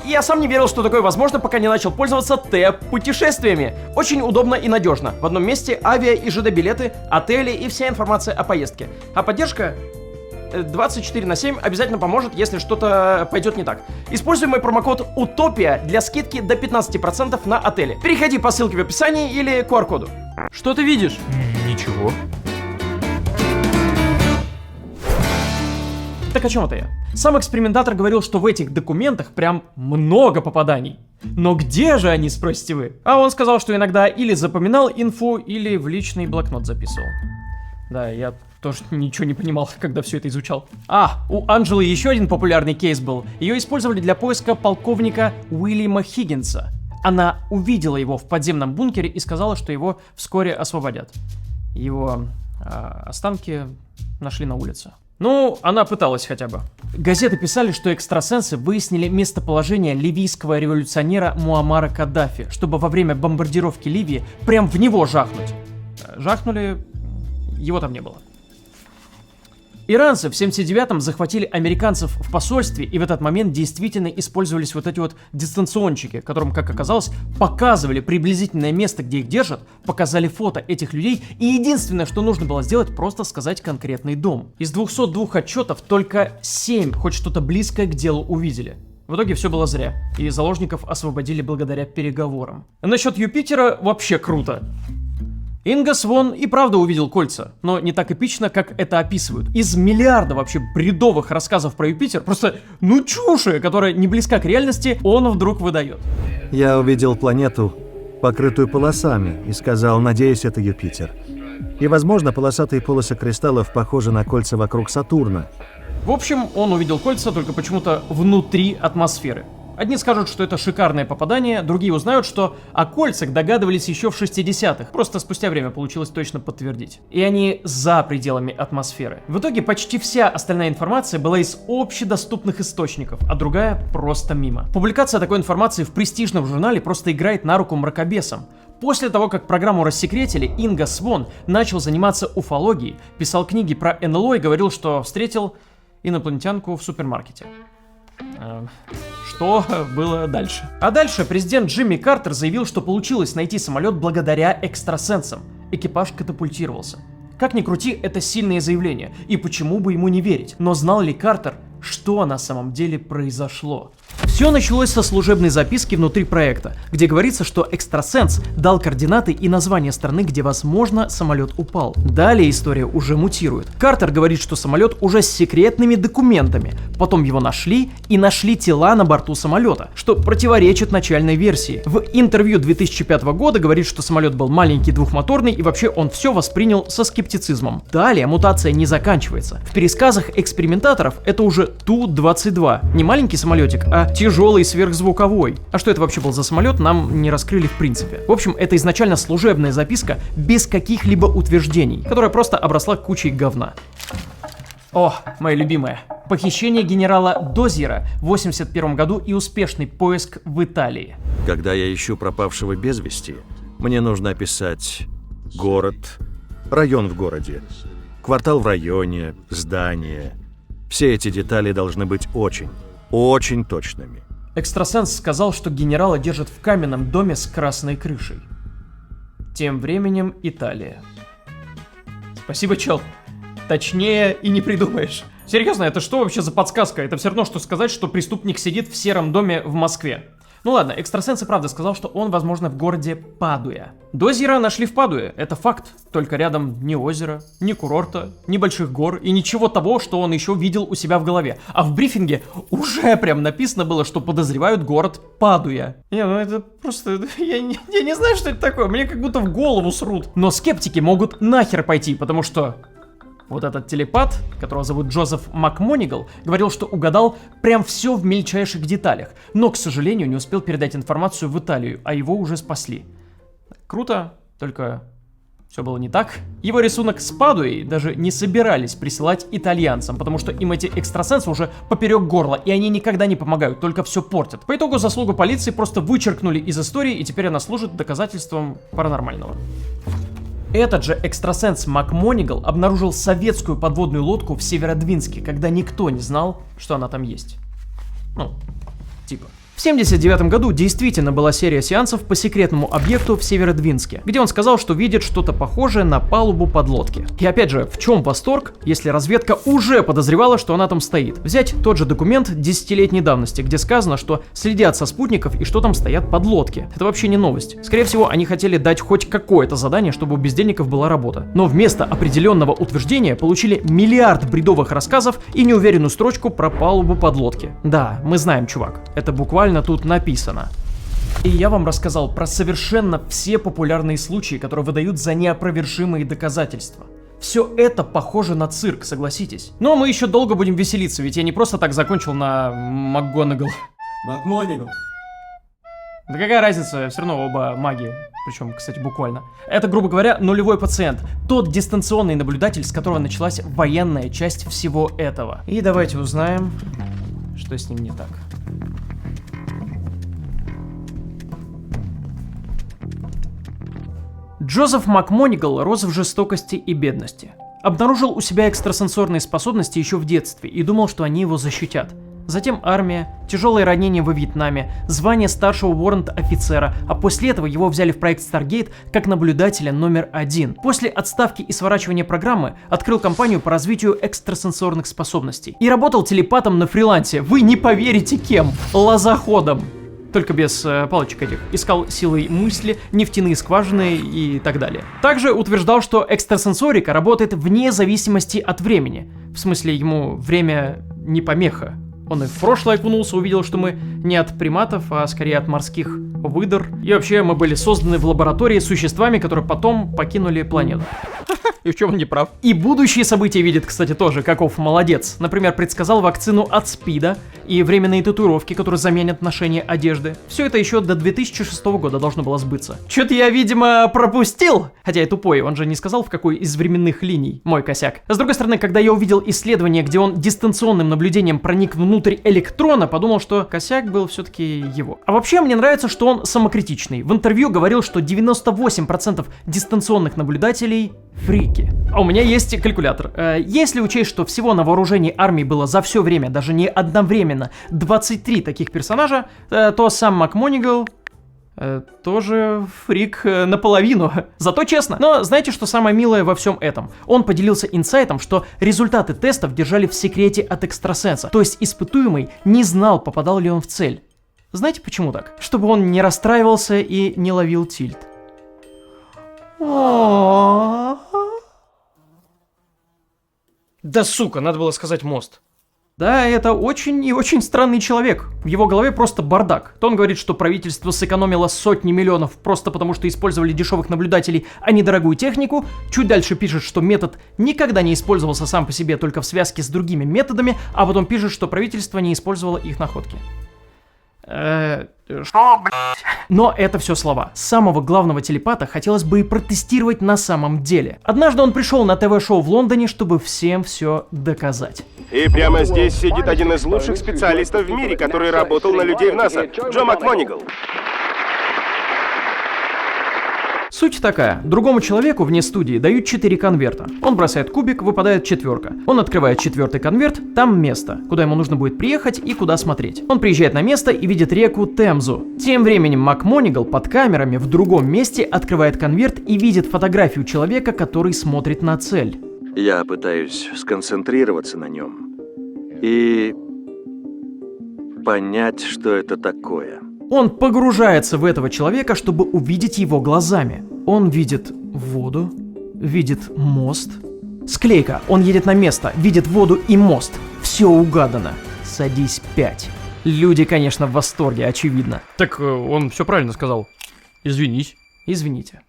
Я сам не верил, что такое возможно, пока не начал пользоваться ТЭП-путешествиями. Очень удобно и надежно. В одном месте авиа и ЖД-билеты, отели и вся информация о поездке. А поддержка 24/7 обязательно поможет, если что-то пойдет не так. Используй мой промокод УТОПИЯ для скидки до 15% на отели. Переходи по ссылке в описании или QR-коду. Что ты видишь? Ничего. Так о чем это я? Сам экспериментатор говорил, что в этих документах прям много попаданий. Но где же они, спросите вы? А он сказал, что иногда или запоминал инфу, или в личный блокнот записывал. Да, я тоже ничего не понимал, когда все это изучал. У Анджелы еще один популярный кейс был. Ее использовали для поиска полковника Уильяма Хиггинса. Она увидела его в подземном бункере и сказала, что его вскоре освободят. Его останки нашли на улице. Ну, она пыталась хотя бы. Газеты писали, что экстрасенсы выяснили местоположение ливийского революционера Муаммара Каддафи, чтобы во время бомбардировки Ливии прям в него жахнуть. Жахнули, его там не было. Иранцы в 79-м захватили американцев в посольстве, и в этот момент действительно использовались вот эти вот дистанционщики, которым, как оказалось, показывали приблизительное место, где их держат, показали фото этих людей, и единственное, что нужно было сделать, просто сказать конкретный дом. Из 202 отчетов только 7 хоть что-то близкое к делу увидели. В итоге все было зря, и заложников освободили благодаря переговорам. Насчет Юпитера вообще круто. Инго Свон и правда увидел кольца, но не так эпично, как это описывают. Из миллиарда вообще бредовых рассказов про Юпитер, просто чуши, которая не близка к реальности, он вдруг выдает. Я увидел планету, покрытую полосами, и сказал, надеюсь, это Юпитер. И, возможно, полосатые полосы кристаллов похожи на кольца вокруг Сатурна. В общем, он увидел кольца только почему-то внутри атмосферы. Одни скажут, что это шикарное попадание, другие узнают, что о кольцах догадывались еще в 60-х. Просто спустя время получилось точно подтвердить. И они за пределами атмосферы. В итоге почти вся остальная информация была из общедоступных источников, а другая просто мимо. Публикация такой информации в престижном журнале просто играет на руку мракобесам. После того, как программу рассекретили, Инго Свон начал заниматься уфологией, писал книги про НЛО и говорил, что встретил инопланетянку в супермаркете. Что было дальше? А дальше президент Джимми Картер заявил, что получилось найти самолет благодаря экстрасенсам. Экипаж катапультировался. Как ни крути, это сильное заявление, и почему бы ему не верить? Но знал ли Картер, что на самом деле произошло? Все началось со служебной записки внутри проекта, где говорится, что экстрасенс дал координаты и название страны, где, возможно, самолет упал. Далее история уже мутирует. Картер говорит, что самолет уже с секретными документами. Потом его нашли и нашли тела на борту самолета, что противоречит начальной версии. В интервью 2005 года говорит, что самолет был маленький, двухмоторный и вообще он все воспринял со скептицизмом. Далее мутация не заканчивается. В пересказах экспериментаторов это уже Ту-22. Не маленький самолетик, а тяжелый сверхзвуковой. А что это вообще был за самолет, нам не раскрыли в принципе. В общем, это изначально служебная записка без каких-либо утверждений, которая просто обросла кучей говна. О, моя любимая. Похищение генерала Дозьера в 1981 году и успешный поиск в Италии. Когда я ищу пропавшего без вести, мне нужно описать город, район в городе, квартал в районе, здание. Все эти детали должны быть очень точными. Экстрасенс сказал, что генерала держат в каменном доме с красной крышей. Тем временем Италия. Спасибо, чел. Точнее и не придумаешь. Серьезно, это что вообще за подсказка? Это все равно, что сказать, что преступник сидит в сером доме в Москве. Ну ладно, экстрасенс и правда сказал, что он, возможно, в городе Падуя. Дозьера нашли в Падуе, это факт. Только рядом ни озера, ни курорта, ни больших гор и ничего того, что он еще видел у себя в голове. А в брифинге уже прям написано было, что подозревают город Падуя. Не, ну это просто... Я не знаю, что это такое, мне как будто в голову срут. Но скептики могут нахер пойти, потому что... Вот этот телепат, которого зовут Джозеф МакМонигал, говорил, что угадал прям все в мельчайших деталях, но, к сожалению, не успел передать информацию в Италию, а его уже спасли. Круто, только все было не так. Его рисунок с Падуей даже не собирались присылать итальянцам, потому что им эти экстрасенсы уже поперек горла, и они никогда не помогают, только все портят. По итогу заслугу полиции просто вычеркнули из истории, и теперь она служит доказательством паранормального. Этот же экстрасенс МакМонигал обнаружил советскую подводную лодку в Северодвинске, когда никто не знал, что она там есть. Ну, типа. В 1979 году действительно была серия сеансов по секретному объекту в Северодвинске, где он сказал, что видит что-то похожее на палубу подлодки. И опять же, в чем восторг, если разведка уже подозревала, что она там стоит? Взять тот же документ 10-летней давности, где сказано, что следят со спутников и что там стоят подлодки. Это вообще не новость. Скорее всего, они хотели дать хоть какое-то задание, чтобы у бездельников была работа. Но вместо определенного утверждения получили миллиард бредовых рассказов и неуверенную строчку про палубу подлодки. Да, мы знаем, чувак, это буквально тут написано. И я вам рассказал про совершенно все популярные случаи, которые выдают за неопровержимые доказательства. Все это похоже на цирк, согласитесь. Но мы еще долго будем веселиться, ведь я не просто так закончил на МакГонагал. МакМонигал. Да какая разница, все равно оба маги. Причем, кстати, буквально. Это, грубо говоря, нулевой пациент. Тот дистанционный наблюдатель, с которого началась военная часть всего этого. И давайте узнаем, что с ним не так. Джозеф МакМонигал рос в жестокости и бедности. Обнаружил у себя экстрасенсорные способности еще в детстве и думал, что они его защитят. Затем армия, тяжелые ранения во Вьетнаме, звание старшего уоррент-офицера, а после этого его взяли в проект Stargate как наблюдателя номер 1. После отставки и сворачивания программы открыл компанию по развитию экстрасенсорных способностей. И работал телепатом на фрилансе, вы не поверите кем, лозоходом. Только без палочек этих. Искал силой мысли, нефтяные скважины и так далее. Также утверждал, что экстрасенсорика работает вне зависимости от времени. В смысле, ему время не помеха. Он и в прошлое окунулся, увидел, что мы не от приматов, а скорее от морских выдр. И вообще мы были созданы в лаборатории существами, которые потом покинули планету. И в чем он не прав. И будущие события видит, кстати, тоже, каков молодец. Например, предсказал вакцину от СПИДа и временные татуировки, которые заменят ношение одежды. Все это еще до 2006 года должно было сбыться. Что-то я, видимо, пропустил. Хотя я тупой, он же не сказал, в какой из временных линий. Мой косяк. С другой стороны, когда я увидел исследование, где он дистанционным наблюдением проник внутрь электрона, подумал, что косяк был все-таки его. А вообще, мне нравится, что он самокритичный. В интервью говорил, что 98% дистанционных наблюдателей фрики. А у меня есть калькулятор. Если учесть, что всего на вооружении армии было за все время, даже не одновременно, 23 таких персонажа, то сам МакМонигал Тоже фрик наполовину. Зато честно. Но знаете, что самое милое во всем этом? Он поделился инсайтом, что результаты тестов держали в секрете от экстрасенса. То есть испытуемый не знал, попадал ли он в цель. Знаете, почему так? Чтобы он не расстраивался и не ловил тильт. Да сука, надо было сказать мост. Да, это очень и очень странный человек. В его голове просто бардак. То он говорит, что правительство сэкономило сотни миллионов просто потому, что использовали дешевых наблюдателей, а не дорогую технику. Чуть дальше пишет, что метод никогда не использовался сам по себе, только в связке с другими методами, а потом пишет, что правительство не использовало их находки. Что, блядь? Но это все слова. Самого главного телепата хотелось бы и протестировать на самом деле. Однажды он пришел на ТВ-шоу в Лондоне, чтобы всем все доказать. И прямо здесь сидит один из лучших специалистов в мире, который работал на людей в НАСА, Джо МакМонигал. Суть такая. Другому человеку вне студии дают 4 конверта. Он бросает кубик, выпадает 4. Он открывает 4-й конверт, там место, куда ему нужно будет приехать и куда смотреть. Он приезжает на место и видит реку Темзу. Тем временем МакМонигал под камерами в другом месте открывает конверт и видит фотографию человека, который смотрит на цель. Я пытаюсь сконцентрироваться на нем и понять, что это такое. Он погружается в этого человека, чтобы увидеть его глазами. Он видит воду, видит мост. Склейка. Он едет на место, видит воду и мост. Все угадано. Садись 5. Люди, конечно, в восторге, очевидно. Так он все правильно сказал. Извинись. Извините,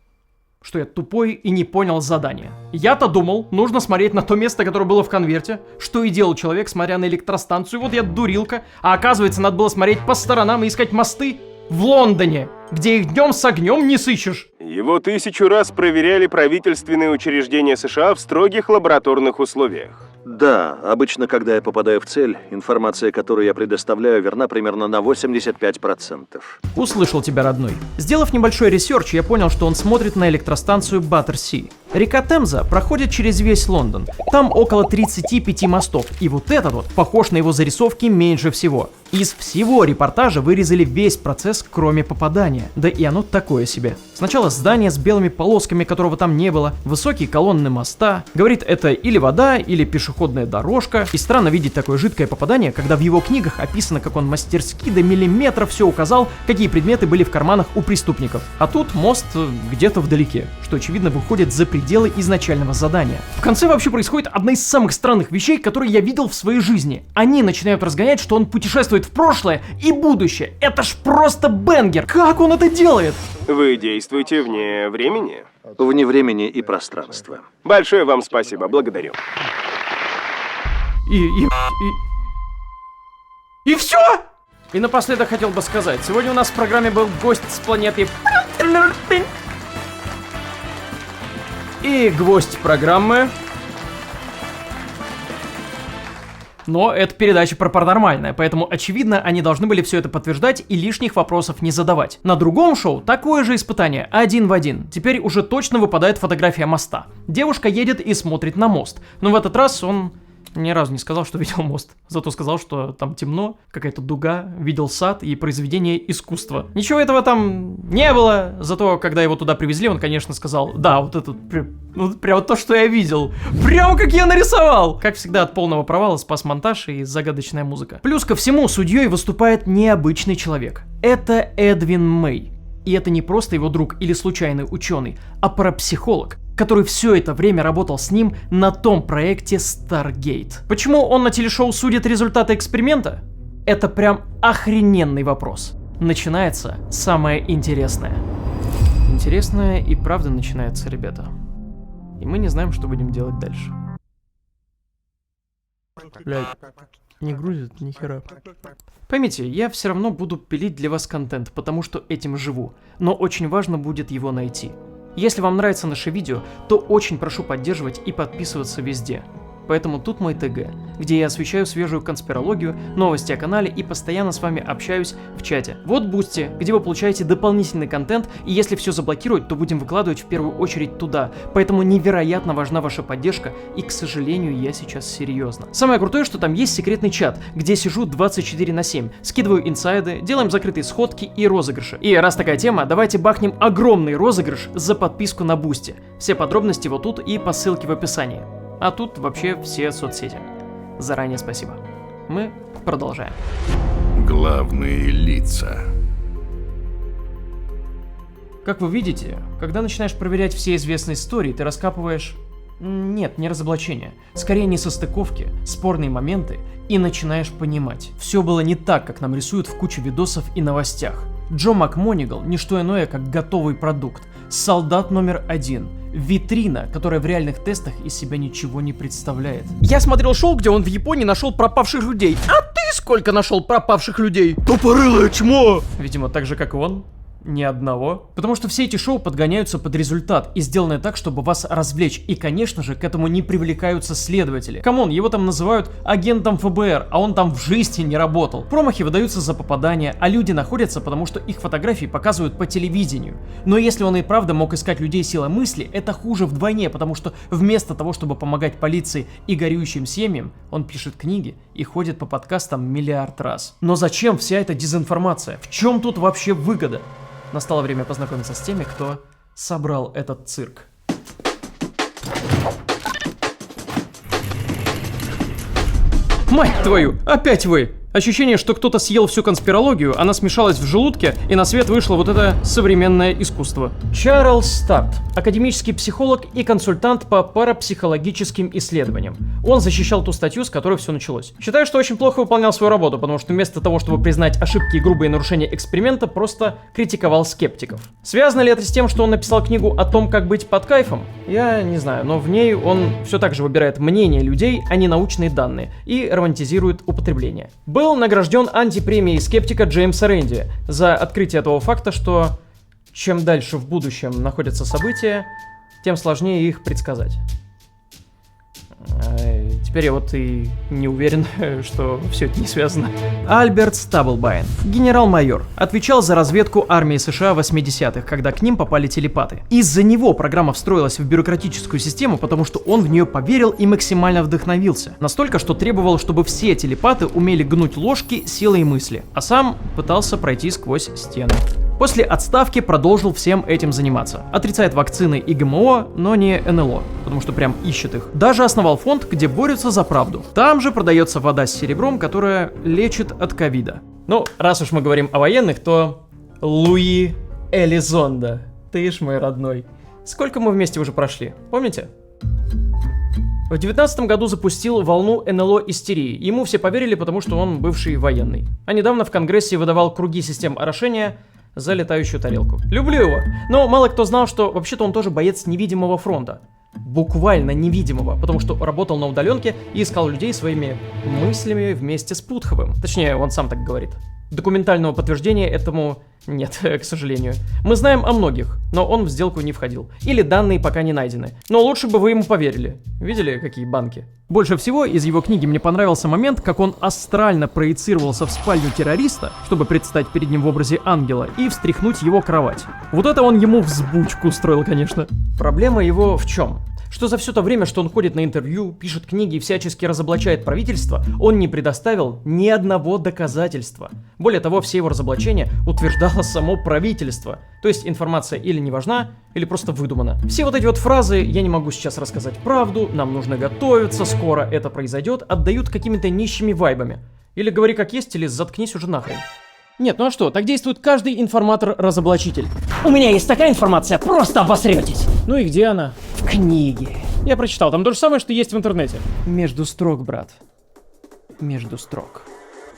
что я тупой и не понял задание. Я-то думал, нужно смотреть на то место, которое было в конверте, что и делал человек, смотря на электростанцию. Вот я дурилка. А оказывается, надо было смотреть по сторонам и искать мосты в Лондоне, где их днем с огнем не сыщешь. Его 1000 раз проверяли правительственные учреждения США в строгих лабораторных условиях. Да, обычно, когда я попадаю в цель, информация, которую я предоставляю, верна примерно на 85%. Услышал тебя, родной. Сделав небольшой ресерч, я понял, что он смотрит на электростанцию Баттерси. Река Темза проходит через весь Лондон. Там около 35 мостов, и вот этот вот похож на его зарисовки меньше всего. Из всего репортажа вырезали весь процесс, кроме попадания. Да и оно такое себе. Сначала здание с белыми полосками, которого там не было, высокие колонны моста. Говорит, это или вода, или пешеходная дорожка. И странно видеть такое жидкое попадание, когда в его книгах описано, как он мастерски до миллиметра все указал, какие предметы были в карманах у преступников. А тут мост где-то вдалеке, что очевидно выходит за пределы изначального задания. В конце вообще происходит одна из самых странных вещей, которые я видел в своей жизни. Они начинают разгонять, что он путешествует в прошлое и будущее. Это ж просто бенгер! Как он это делает? Вы действуете вне времени? Вне времени и пространства. Большое вам спасибо, благодарю. И все? И напоследок хотел бы сказать, сегодня у нас в программе был гость с планеты... И гвоздь программы... Но это передача про паранормальное, поэтому, очевидно, они должны были все это подтверждать и лишних вопросов не задавать. На другом шоу такое же испытание, 1 в 1. Теперь уже точно выпадает фотография моста. Девушка едет и смотрит на мост, но в этот раз он ни разу не сказал, что видел мост. Зато сказал, что там темно, какая-то дуга, видел сад и произведение искусства. Ничего этого там не было. Зато, когда его туда привезли, он, конечно, сказал: да, вот это прям то, что я видел. Прям как я нарисовал. Как всегда, от полного провала спас монтаж и загадочная музыка. Плюс ко всему, судьей выступает необычный человек. Это Эдвин Мэй. И это не просто его друг или случайный ученый, а парапсихолог, который все это время работал с ним на том проекте Stargate. Почему он на телешоу судит результаты эксперимента? Это прям охрененный вопрос. Начинается самое интересное. Интересное и правда начинается, ребята. И мы не знаем, что будем делать дальше. Блядь, не грузит ни хера. Поймите, я все равно буду пилить для вас контент, потому что этим живу. Но очень важно будет его найти. Если вам нравится наше видео, то очень прошу поддерживать и подписываться везде. Поэтому тут мой ТГ, где я освещаю свежую конспирологию, новости о канале и постоянно с вами общаюсь в чате. Вот Бусти, где вы получаете дополнительный контент, и если все заблокируют, то будем выкладывать в первую очередь туда. Поэтому невероятно важна ваша поддержка, и, к сожалению, я сейчас серьезно. Самое крутое, что там есть секретный чат, где сижу 24/7, скидываю инсайды, делаем закрытые сходки и розыгрыши. И раз такая тема, давайте бахнем огромный розыгрыш за подписку на Бусти. Все подробности вот тут и по ссылке в описании. А тут вообще все соцсети. Заранее спасибо. Мы продолжаем. Главные лица. Как вы видите, когда начинаешь проверять все известные истории, ты раскапываешь... Нет, не разоблачения. Скорее несостыковки, спорные моменты, и начинаешь понимать. Все было не так, как нам рисуют в куче видосов и новостях. Джо МакМонигал – не что иное, как готовый продукт. Солдат номер 1. Витрина, которая в реальных тестах из себя ничего не представляет. Я смотрел шоу, где он в Японии нашел пропавших людей. А ты сколько нашел пропавших людей? Тупорылое чмо! Видимо, так же, как и он. Ни одного. Потому что все эти шоу подгоняются под результат и сделаны так, чтобы вас развлечь. И, конечно же, к этому не привлекаются следователи. Камон, его там называют агентом ФБР, а он там в жизни не работал. Промахи выдаются за попадания, а люди находятся, потому что их фотографии показывают по телевидению. Но если он и правда мог искать людей силой мысли, это хуже вдвойне, потому что вместо того, чтобы помогать полиции и горюющим семьям, он пишет книги и ходит по подкастам миллиард раз. Но зачем вся эта дезинформация? В чем тут вообще выгода? Настало время познакомиться с теми, кто собрал этот цирк. Мать твою, опять вы! Ощущение, что кто-то съел всю конспирологию, она смешалась в желудке, и на свет вышло вот это современное искусство. Чарльз Старт, академический психолог и консультант по парапсихологическим исследованиям. Он защищал ту статью, с которой все началось. Считаю, что очень плохо выполнял свою работу, потому что вместо того, чтобы признать ошибки и грубые нарушения эксперимента, просто критиковал скептиков. Связано ли это с тем, что он написал книгу о том, как быть под кайфом? Я не знаю, но в ней он все так же выбирает мнение людей, а не научные данные, и романтизирует употребление. Был награжден антипремией скептика Джеймса Рэнди за открытие того факта, что чем дальше в будущем находятся события, тем сложнее их предсказать. Теперь я вот и не уверен, что все это не связано. Альберт Стаблбайн, генерал-майор, отвечал за разведку армии США в 80-х, когда к ним попали телепаты. Из-за него программа встроилась в бюрократическую систему, потому что он в нее поверил и максимально вдохновился. Настолько, что требовал, чтобы все телепаты умели гнуть ложки силой мысли, а сам пытался пройти сквозь стены. После отставки продолжил всем этим заниматься. Отрицает вакцины и ГМО, но не НЛО, потому что прям ищет их. Даже основал фонд, где борются за правду. Там же продается вода с серебром, которая лечит от ковида. Ну, раз уж мы говорим о военных, то Луи Элизондо. Ты ж мой родной. Сколько мы вместе уже прошли, помните? В 2019 году запустил волну НЛО-истерии. Ему все поверили, потому что он бывший военный. А недавно в Конгрессе выдавал круги систем орошения за летающую тарелку. Люблю его, но мало кто знал, что вообще-то он тоже боец невидимого фронта. Буквально невидимого, потому что работал на удаленке и искал людей своими мыслями вместе с Путховым. Точнее, он сам так говорит. Документального подтверждения этому нет, к сожалению. Мы знаем о многих, но он в сделку не входил. Или данные пока не найдены. Но лучше бы вы ему поверили. Видели, какие банки? Больше всего из его книги мне понравился момент, как он астрально проецировался в спальню террориста, чтобы предстать перед ним в образе ангела и встряхнуть его кровать. Вот это он ему взбучку устроил, конечно. Проблема его в чем? Что за все то время, что он ходит на интервью, пишет книги и всячески разоблачает правительство, он не предоставил ни одного доказательства. Более того, все его разоблачения утверждало само правительство. То есть информация или не важна, или просто выдумана. Все вот эти вот фразы «я не могу сейчас рассказать правду», «нам нужно готовиться», «скоро это произойдет» отдают какими-то нищими вайбами. Или говори как есть, или заткнись уже нахрен. Нет, ну а что, так действует каждый информатор-разоблачитель. У меня есть такая информация, просто обосретесь. Ну и где она? В книге. Я прочитал, там то же самое, что есть в интернете. Между строк, брат. Между строк.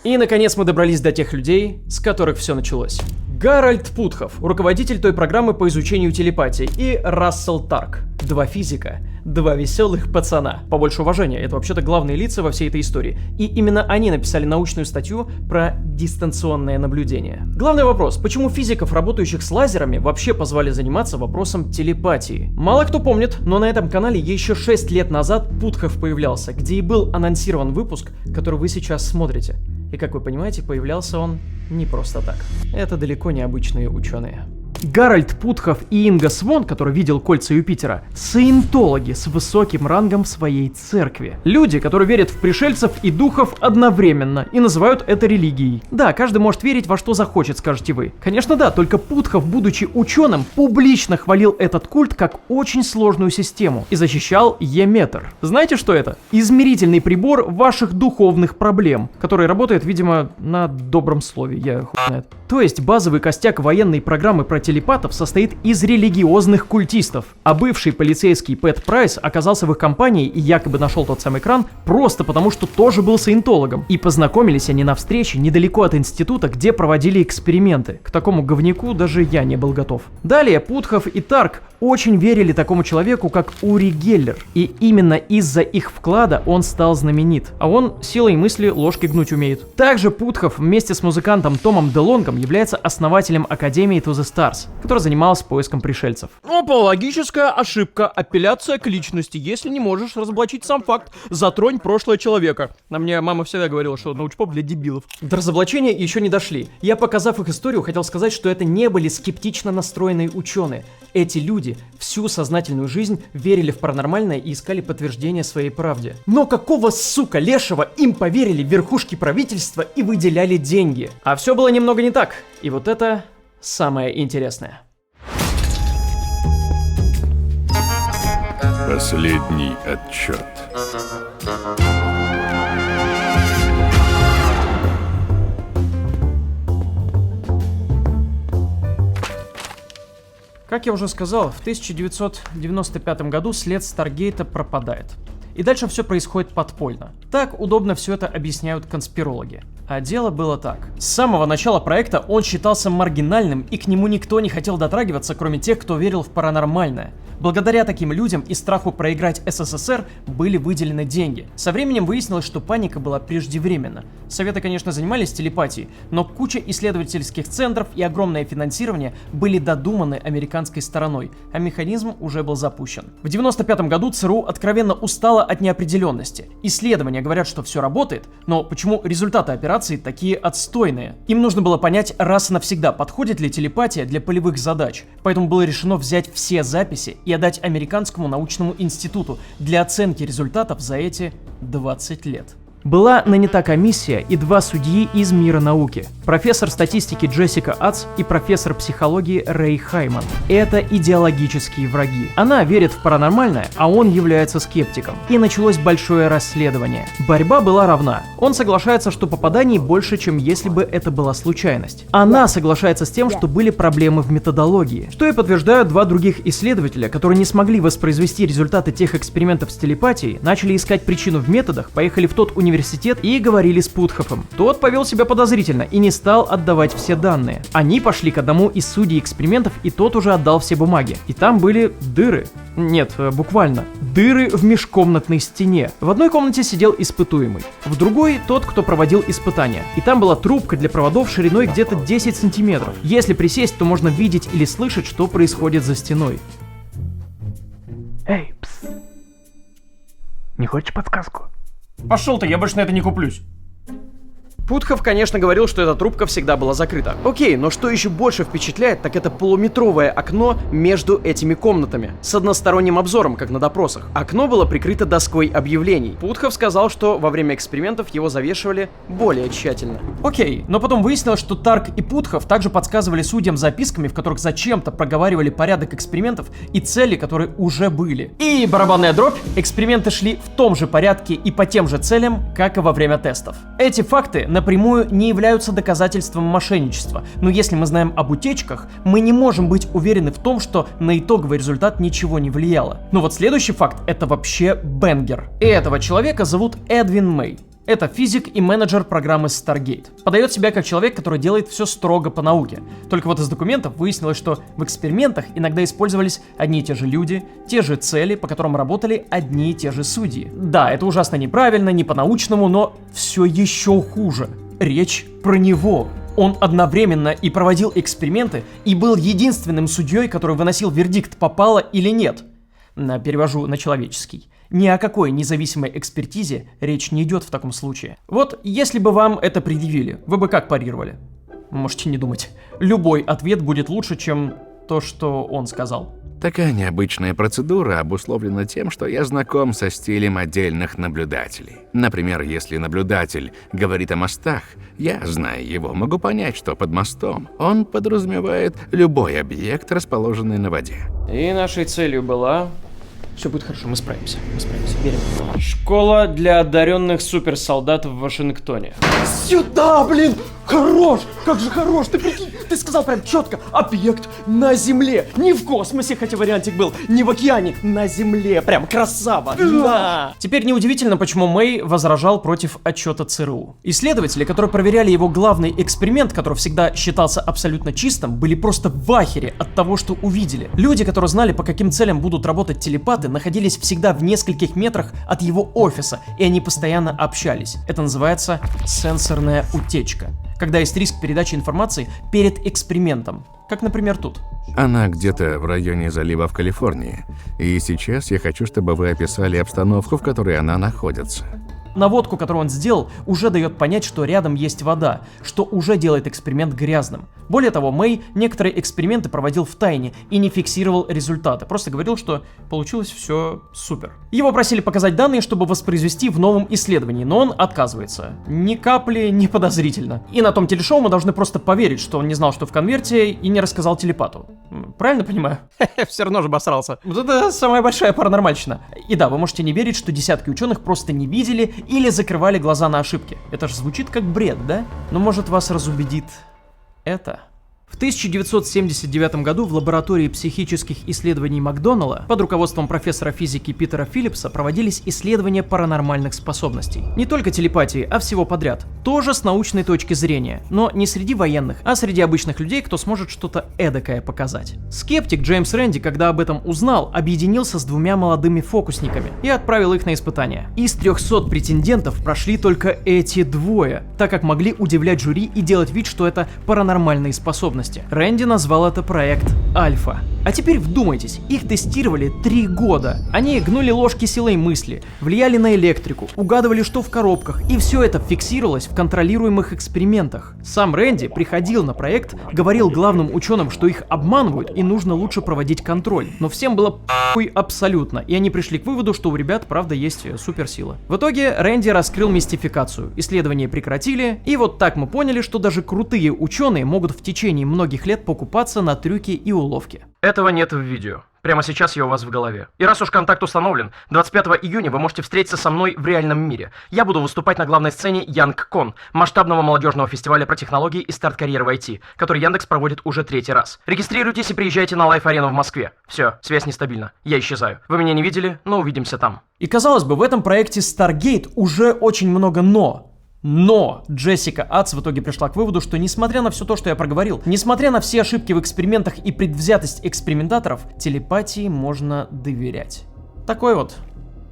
И, наконец, мы добрались до тех людей, с которых все началось. Гарольд Путхов, руководитель той программы по изучению телепатии, и Рассел Тарк, 2 физика, 2 веселых пацана. Побольше уважения, это вообще-то главные лица во всей этой истории. И именно они написали научную статью про дистанционное наблюдение. Главный вопрос, почему физиков, работающих с лазерами, вообще позвали заниматься вопросом телепатии? Мало кто помнит, но на этом канале еще 6 лет назад Путхов появлялся, где и был анонсирован выпуск, который вы сейчас смотрите. И как вы понимаете, появлялся он не просто так. Это далеко не обычные ученые. Гарольд Путхов и Инга Свон, который видел кольца Юпитера, саентологи с высоким рангом в своей церкви. Люди, которые верят в пришельцев и духов одновременно и называют это религией. Да, каждый может верить во что захочет, скажете вы. Конечно да, только Путхов, будучи ученым, публично хвалил этот культ как очень сложную систему и защищал Е-метр. Знаете, что это? Измерительный прибор ваших духовных проблем, который работает, видимо, на добром слове, я хуй знает. То есть базовый костяк военной программы про телепатов состоит из религиозных культистов. А бывший полицейский Пэт Прайс оказался в их компании и якобы нашел тот самый кран просто потому, что тоже был саентологом. И познакомились они на встрече недалеко от института, где проводили эксперименты. К такому говнюку даже я не был готов. Далее Путхов и Тарк очень верили такому человеку, как Ури Геллер. И именно из-за их вклада он стал знаменит. А он силой мысли ложки гнуть умеет. Также Путхов вместе с музыкантом Томом Делонгом является основателем Академии To The Stars, которая занималась поиском пришельцев. Опа, логическая ошибка. Апелляция к личности. Если не можешь разоблачить сам факт, затронь прошлое человека. На мне мама всегда говорила, что научпоп для дебилов. До разоблачения еще не дошли. Я, показав их историю, хотел сказать, что это не были скептично настроенные ученые. Эти люди всю сознательную жизнь верили в паранормальное и искали подтверждение своей правде. Но какого, сука, лешего им поверили верхушки правительства и выделяли деньги? А все было немного не так. И вот это самое интересное. Последний отчет. Как я уже сказал, в 1995 году след Старгейта пропадает. И дальше все происходит подпольно. Так удобно все это объясняют конспирологи. А дело было так. С самого начала проекта он считался маргинальным, и к нему никто не хотел дотрагиваться, кроме тех, кто верил в паранормальное. Благодаря таким людям и страху проиграть СССР были выделены деньги. Со временем выяснилось, что паника была преждевременна. Советы, конечно, занимались телепатией, но куча исследовательских центров и огромное финансирование были додуманы американской стороной, а механизм уже был запущен. В 1995 году ЦРУ откровенно устала от неопределенности. Исследования говорят, что все работает, но почему результаты операции такие отстойные? Им нужно было понять раз и навсегда, подходит ли телепатия для полевых задач. Поэтому было решено взять все записи и отдать Американскому научному институту для оценки результатов за эти 20 лет. Была нанята комиссия и 2 судьи из мира науки. Профессор статистики Джессика Ац и профессор психологии Рэй Хайман. Это идеологические враги. Она верит в паранормальное, а он является скептиком. И началось большое расследование. Борьба была равна. Он соглашается, что попаданий больше, чем если бы это была случайность. Она соглашается с тем, что были проблемы в методологии. Что и подтверждают 2 других исследователя, которые не смогли воспроизвести результаты тех экспериментов с телепатией, начали искать причину в методах, поехали в тот университет и говорили с Путховым. Тот повел себя подозрительно и не стал отдавать все данные. Они пошли к одному из судей экспериментов, и тот уже отдал все бумаги. И там были дыры. Нет, буквально. Дыры в межкомнатной стене. В одной комнате сидел испытуемый, в другой тот, кто проводил испытания. И там была трубка для проводов шириной где-то 10 сантиметров. Если присесть, то можно видеть или слышать, что происходит за стеной. Эй, пс. Не хочешь подсказку? Пошел ты, я больше на это не куплюсь. Путхов, конечно, говорил, что эта трубка всегда была закрыта. Окей, но что еще больше впечатляет, так это полуметровое окно между этими комнатами, с односторонним обзором, как на допросах. Окно было прикрыто доской объявлений. Путхов сказал, что во время экспериментов его завешивали более тщательно. Окей, но потом выяснилось, что Тарк и Путхов также подсказывали судьям записками, в которых зачем-то проговаривали порядок экспериментов и цели, которые уже были. И барабанная дробь, эксперименты шли в том же порядке и по тем же целям, как и во время тестов. Эти факты напрямую не являются доказательством мошенничества, но если мы знаем об утечках, мы не можем быть уверены в том, что на итоговый результат ничего не влияло. Но вот следующий факт — это вообще бенгер. И этого человека зовут Эдвин Мэй. Это физик и менеджер программы Stargate. Подает себя как человек, который делает все строго по науке. Только вот из документов выяснилось, что в экспериментах иногда использовались одни и те же люди, те же цели, по которым работали одни и те же судьи. Да, это ужасно неправильно, не по-научному, но все еще хуже. Речь про него. Он одновременно и проводил эксперименты, и был единственным судьей, который выносил вердикт, попало или нет. Перевожу на человеческий. Ни о какой независимой экспертизе речь не идет в таком случае. Вот если бы вам это предъявили, вы бы как парировали? Можете не думать. Любой ответ будет лучше, чем то, что он сказал. Такая необычная процедура обусловлена тем, что я знаком со стилем отдельных наблюдателей. Например, если наблюдатель говорит о мостах, я, зная его, могу понять, что под мостом он подразумевает любой объект, расположенный на воде. И нашей целью была... Все будет хорошо, мы справимся, верим. Школа для одаренных суперсолдат в Вашингтоне. Сюда, блин! Хорош! Как же хорош! Ты прикинь, ты сказал прям четко. Объект на Земле. Не в космосе, хотя вариантик был. Не в океане, на Земле. Прям красава. Да! Теперь неудивительно, почему Мэй возражал против отчета ЦРУ. Исследователи, которые проверяли его главный эксперимент, который всегда считался абсолютно чистым, были просто в ахере от того, что увидели. Люди, которые знали, по каким целям будут работать телепаты, находились всегда в нескольких метрах от его офиса, и они постоянно общались. Это называется сенсорная утечка. Когда есть риск передачи информации перед экспериментом. Как, например, тут. Она где-то в районе залива в Калифорнии. И сейчас я хочу, чтобы вы описали обстановку, в которой она находится. Наводку, которую он сделал, уже дает понять, что рядом есть вода, что уже делает эксперимент грязным. Более того, Мэй некоторые эксперименты проводил в тайне и не фиксировал результаты, просто говорил, что получилось все супер. Его просили показать данные, чтобы воспроизвести в новом исследовании, но он отказывается. Ни капли не подозрительно. И на том телешоу мы должны просто поверить, что он не знал, что в конверте, и не рассказал телепату. Правильно понимаю? Все равно же обосрался. Вот это самая большая паранормальщина. И да, вы можете не верить, что десятки ученых просто не видели или закрывали глаза на ошибки. Это же звучит как бред, да? Но может вас разубедит это? В 1979 году в лаборатории психических исследований Макдоналла под руководством профессора физики Питера Филлипса проводились исследования паранормальных способностей. Не только телепатии, а всего подряд. Тоже с научной точки зрения, но не среди военных, а среди обычных людей, кто сможет что-то эдакое показать. Скептик Джеймс Рэнди, когда об этом узнал, объединился с двумя молодыми фокусниками и отправил их на испытания. Из 300 претендентов прошли только эти двое, так как могли удивлять жюри и делать вид, что это паранормальные способности. Рэнди назвал это проект Альфа. А теперь вдумайтесь, их тестировали 3 года. Они гнули ложки силой мысли, влияли на электрику, угадывали, что в коробках, и все это фиксировалось в контролируемых экспериментах. Сам Рэнди приходил на проект, говорил главным ученым, что их обманывают и нужно лучше проводить контроль. Но всем было похуй абсолютно, и они пришли к выводу, что у ребят правда есть суперсила. В итоге Рэнди раскрыл мистификацию, исследования прекратили, и вот так мы поняли, что даже крутые ученые могут в течение многих лет покупаться на трюки и уловки. Этого нет в видео. Прямо сейчас я у вас в голове. И раз уж контакт установлен, 25 июня вы можете встретиться со мной в реальном мире. Я буду выступать на главной сцене YoungCon, масштабного молодежного фестиваля про технологии и старт карьеры в IT, который Яндекс проводит уже 3-й раз. Регистрируйтесь и приезжайте на Лайф-арену в Москве. Все, связь нестабильна. Я исчезаю. Вы меня не видели, но увидимся там. И казалось бы, в этом проекте Stargate уже очень много «но». Но Джессика Атс в итоге пришла к выводу, что несмотря на все то, что я проговорил, несмотря на все ошибки в экспериментах и предвзятость экспериментаторов, телепатии можно доверять. Такой вот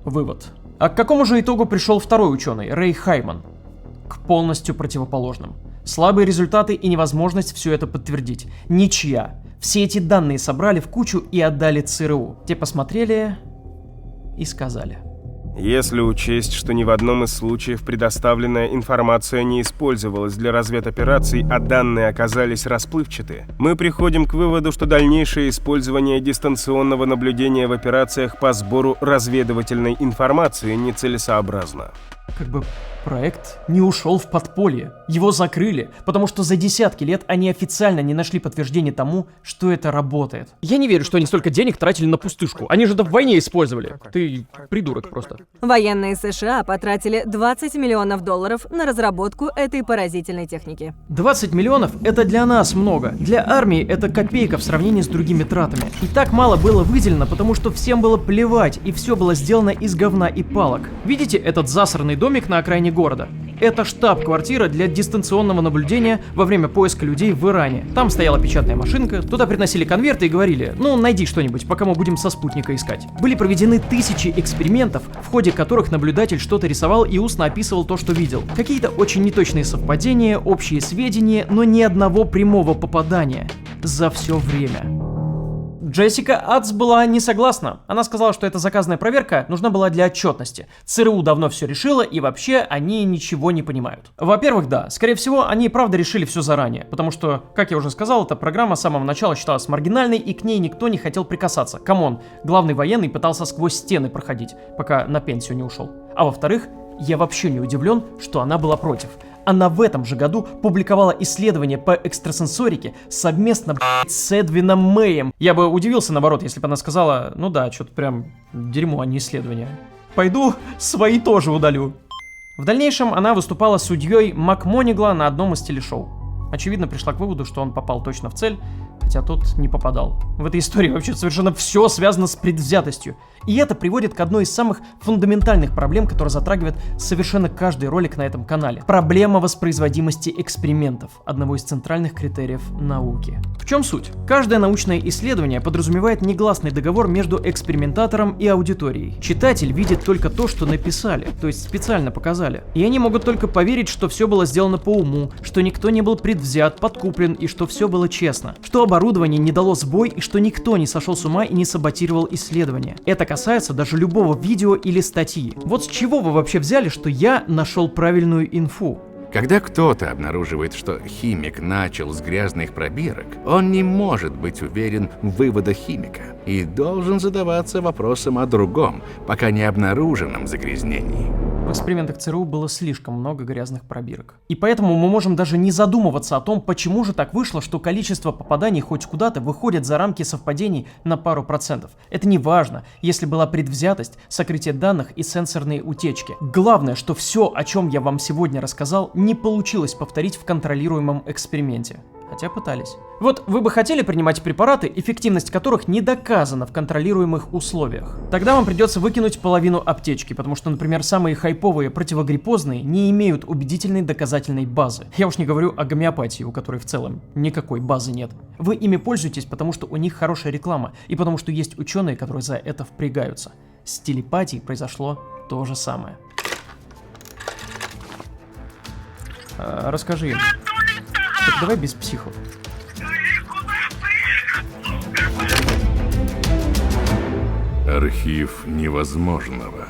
вывод. А к какому же итогу пришел второй ученый, Рэй Хайман? К полностью противоположным. Слабые результаты и невозможность все это подтвердить. Ничья. Все эти данные собрали в кучу и отдали ЦРУ. Те посмотрели и сказали. Если учесть, что ни в одном из случаев предоставленная информация не использовалась для разведопераций, а данные оказались расплывчаты, мы приходим к выводу, что дальнейшее использование дистанционного наблюдения в операциях по сбору разведывательной информации нецелесообразно. Как бы проект не ушел в подполье. Его закрыли, потому что за десятки лет они официально не нашли подтверждения тому, что это работает. Я не верю, что они столько денег тратили на пустышку. Они же это в войне использовали. Ты придурок просто. Военные США потратили $20 миллионов на разработку этой поразительной техники. 20 миллионов — это для нас много. Для армии это копейка в сравнении с другими тратами. И так мало было выделено, потому что всем было плевать, и все было сделано из говна и палок. Видите этот засранный заброшенный домик на окраине города. Это штаб-квартира для дистанционного наблюдения во время поиска людей в Иране. Там стояла печатная машинка, туда приносили конверты и говорили: ну, найди что-нибудь, пока мы будем со спутника искать. Были проведены тысячи экспериментов, в ходе которых наблюдатель что-то рисовал и устно описывал то, что видел. Какие-то очень неточные совпадения, общие сведения, но ни одного прямого попадания за все время. Джессика Адс была не согласна. Она сказала, что эта заказная проверка нужна была для отчетности. ЦРУ давно все решило, и вообще они ничего не понимают. Во-первых, да, скорее всего, они и правда решили все заранее, потому что, как я уже сказал, эта программа с самого начала считалась маргинальной, и к ней никто не хотел прикасаться. Камон, главный военный пытался сквозь стены проходить, пока на пенсию не ушел. А во-вторых, я вообще не удивлен, что она была против. Она в этом же году публиковала исследование по экстрасенсорике совместно, с Эдвином Мэем. Я бы удивился, наоборот, если бы она сказала: ну да, что-то прям дерьмо, а не исследование. Пойду свои тоже удалю. В дальнейшем она выступала судьей МакМонигла на одном из телешоу. Очевидно, пришла к выводу, что он попал точно в цель, хотя тот не попадал. В этой истории вообще совершенно все связано с предвзятостью. И это приводит к одной из самых фундаментальных проблем, которая затрагивает совершенно каждый ролик на этом канале. Проблема воспроизводимости экспериментов, одного из центральных критериев науки. В чем суть? Каждое научное исследование подразумевает негласный договор между экспериментатором и аудиторией. Читатель видит только то, что написали, то есть специально показали. И они могут только поверить, что все было сделано по уму, что никто не был предвзят, подкуплен и что все было честно. Что оборудование не дало сбой и что никто не сошел с ума и не саботировал исследования. Это касается даже любого видео или статьи. Вот с чего вы вообще взяли, что я нашел правильную инфу? Когда кто-то обнаруживает, что химик начал с грязных пробирок, он не может быть уверен в выводах химика и должен задаваться вопросом о другом, пока не обнаруженном загрязнении. В экспериментах ЦРУ было слишком много грязных пробирок. И поэтому мы можем даже не задумываться о том, почему же так вышло, что количество попаданий хоть куда-то выходит за рамки совпадений на пару процентов. Это не важно, если была предвзятость, сокрытие данных и сенсорные утечки. Главное, что все, о чем я вам сегодня рассказал, не получилось повторить в контролируемом эксперименте. Хотя пытались. Вот вы бы хотели принимать препараты, эффективность которых не доказана в контролируемых условиях. Тогда вам придется выкинуть половину аптечки, потому что, например, самые хайповые противогриппозные не имеют убедительной доказательной базы. Я уж не говорю о гомеопатии, у которой в целом никакой базы нет. Вы ими пользуетесь, потому что у них хорошая реклама, и потому что есть ученые, которые за это впрягаются. С телепатией произошло то же самое. Расскажи им. Так давай без психов. Архив невозможного.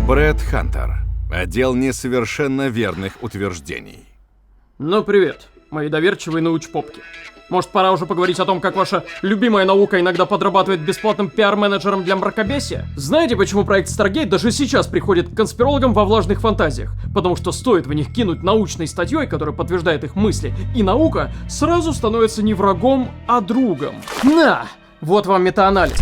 Брэд Хантер. Отдел несовершенно верных утверждений. Ну, привет, мои доверчивые научпопки. Может, пора уже поговорить о том, как ваша любимая наука иногда подрабатывает бесплатным пиар-менеджером для мракобесия? Знаете, почему проект Stargate даже сейчас приходит к конспирологам во влажных фантазиях? Потому что стоит в них кинуть научной статьей, которая подтверждает их мысли, и наука сразу становится не врагом, а другом. На! Вот вам метаанализ.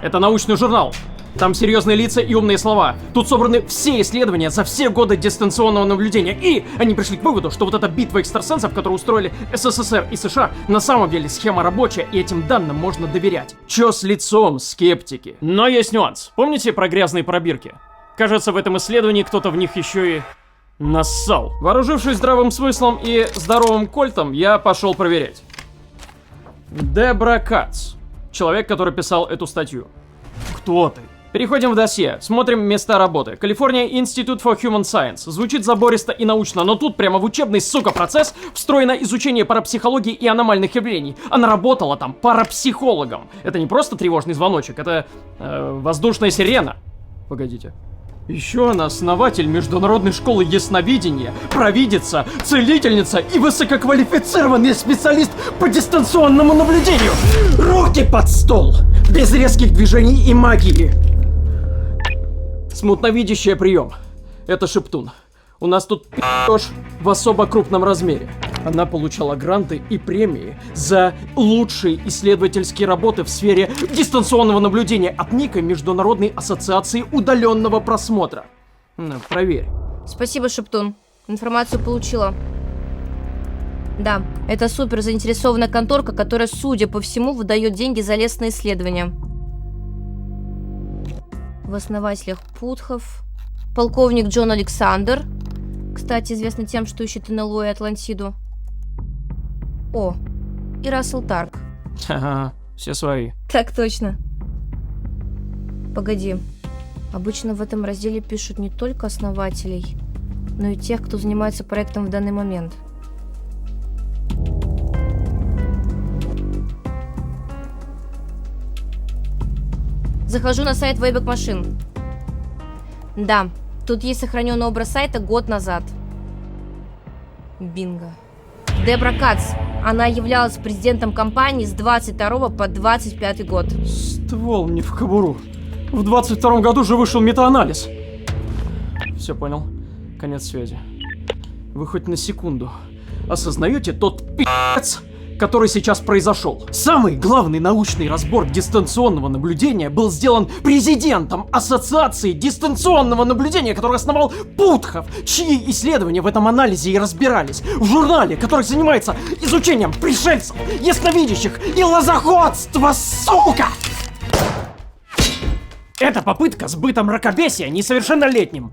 Это научный журнал. Там серьезные лица и умные слова. Тут собраны все исследования за все годы дистанционного наблюдения. И они пришли к выводу, что вот эта битва экстрасенсов, которую устроили СССР и США, на самом деле схема рабочая, и этим данным можно доверять. Чё с лицом, скептики? Но есть нюанс. Помните про грязные пробирки? Кажется, в этом исследовании кто-то в них еще и нассал. Вооружившись здравым смыслом и здоровым кольтом, я пошел проверять. Дебра Кац. Человек, который писал эту статью. Кто ты? Переходим в досье, смотрим места работы. California Institute for Human Science. Звучит забористо и научно, но тут прямо в учебный, сука, процесс встроено изучение парапсихологии и аномальных явлений. Она работала там парапсихологом. Это не просто тревожный звоночек, это воздушная сирена. Погодите. Еще она основатель Международной школы ясновидения, провидица, целительница и высококвалифицированный специалист по дистанционному наблюдению. Руки под стол! Без резких движений и магии. Смутновидящая прием. Это Шептун. У нас тут пи***ш в особо крупном размере. Она получала гранты и премии за лучшие исследовательские работы в сфере дистанционного наблюдения от НИКа Международной ассоциации удаленного просмотра. Проверь. Спасибо, Шептун. Информацию получила. Да, это супер заинтересованная конторка, которая, судя по всему, выдает деньги за лестные исследования. В основателях Путхов. Полковник Джон Александр. Кстати, известный тем, что ищет НЛО и Атлантиду. О, и Рассел Тарк. Ага, все свои. Так точно. Погоди. Обычно в этом разделе пишут не только основателей, но и тех, кто занимается проектом в данный момент. Захожу на сайт Wayback Machine. Да, тут есть сохраненный образ сайта год назад. Бинго. Дебра Кац. Она являлась президентом компании с 22 по 25 год. Ствол мне в кобуру. В 22 году же вышел метаанализ. Все понял. Конец связи. Вы хоть на секунду осознаете тот пи***ц, который сейчас произошел? Самый главный научный разбор дистанционного наблюдения был сделан президентом Ассоциации дистанционного наблюдения, который основал Путхов, чьи исследования в этом анализе и разбирались. В журнале, который занимается изучением пришельцев, ясновидящих и лозоходства, сука! Это попытка сбыта мракобесия несовершеннолетним.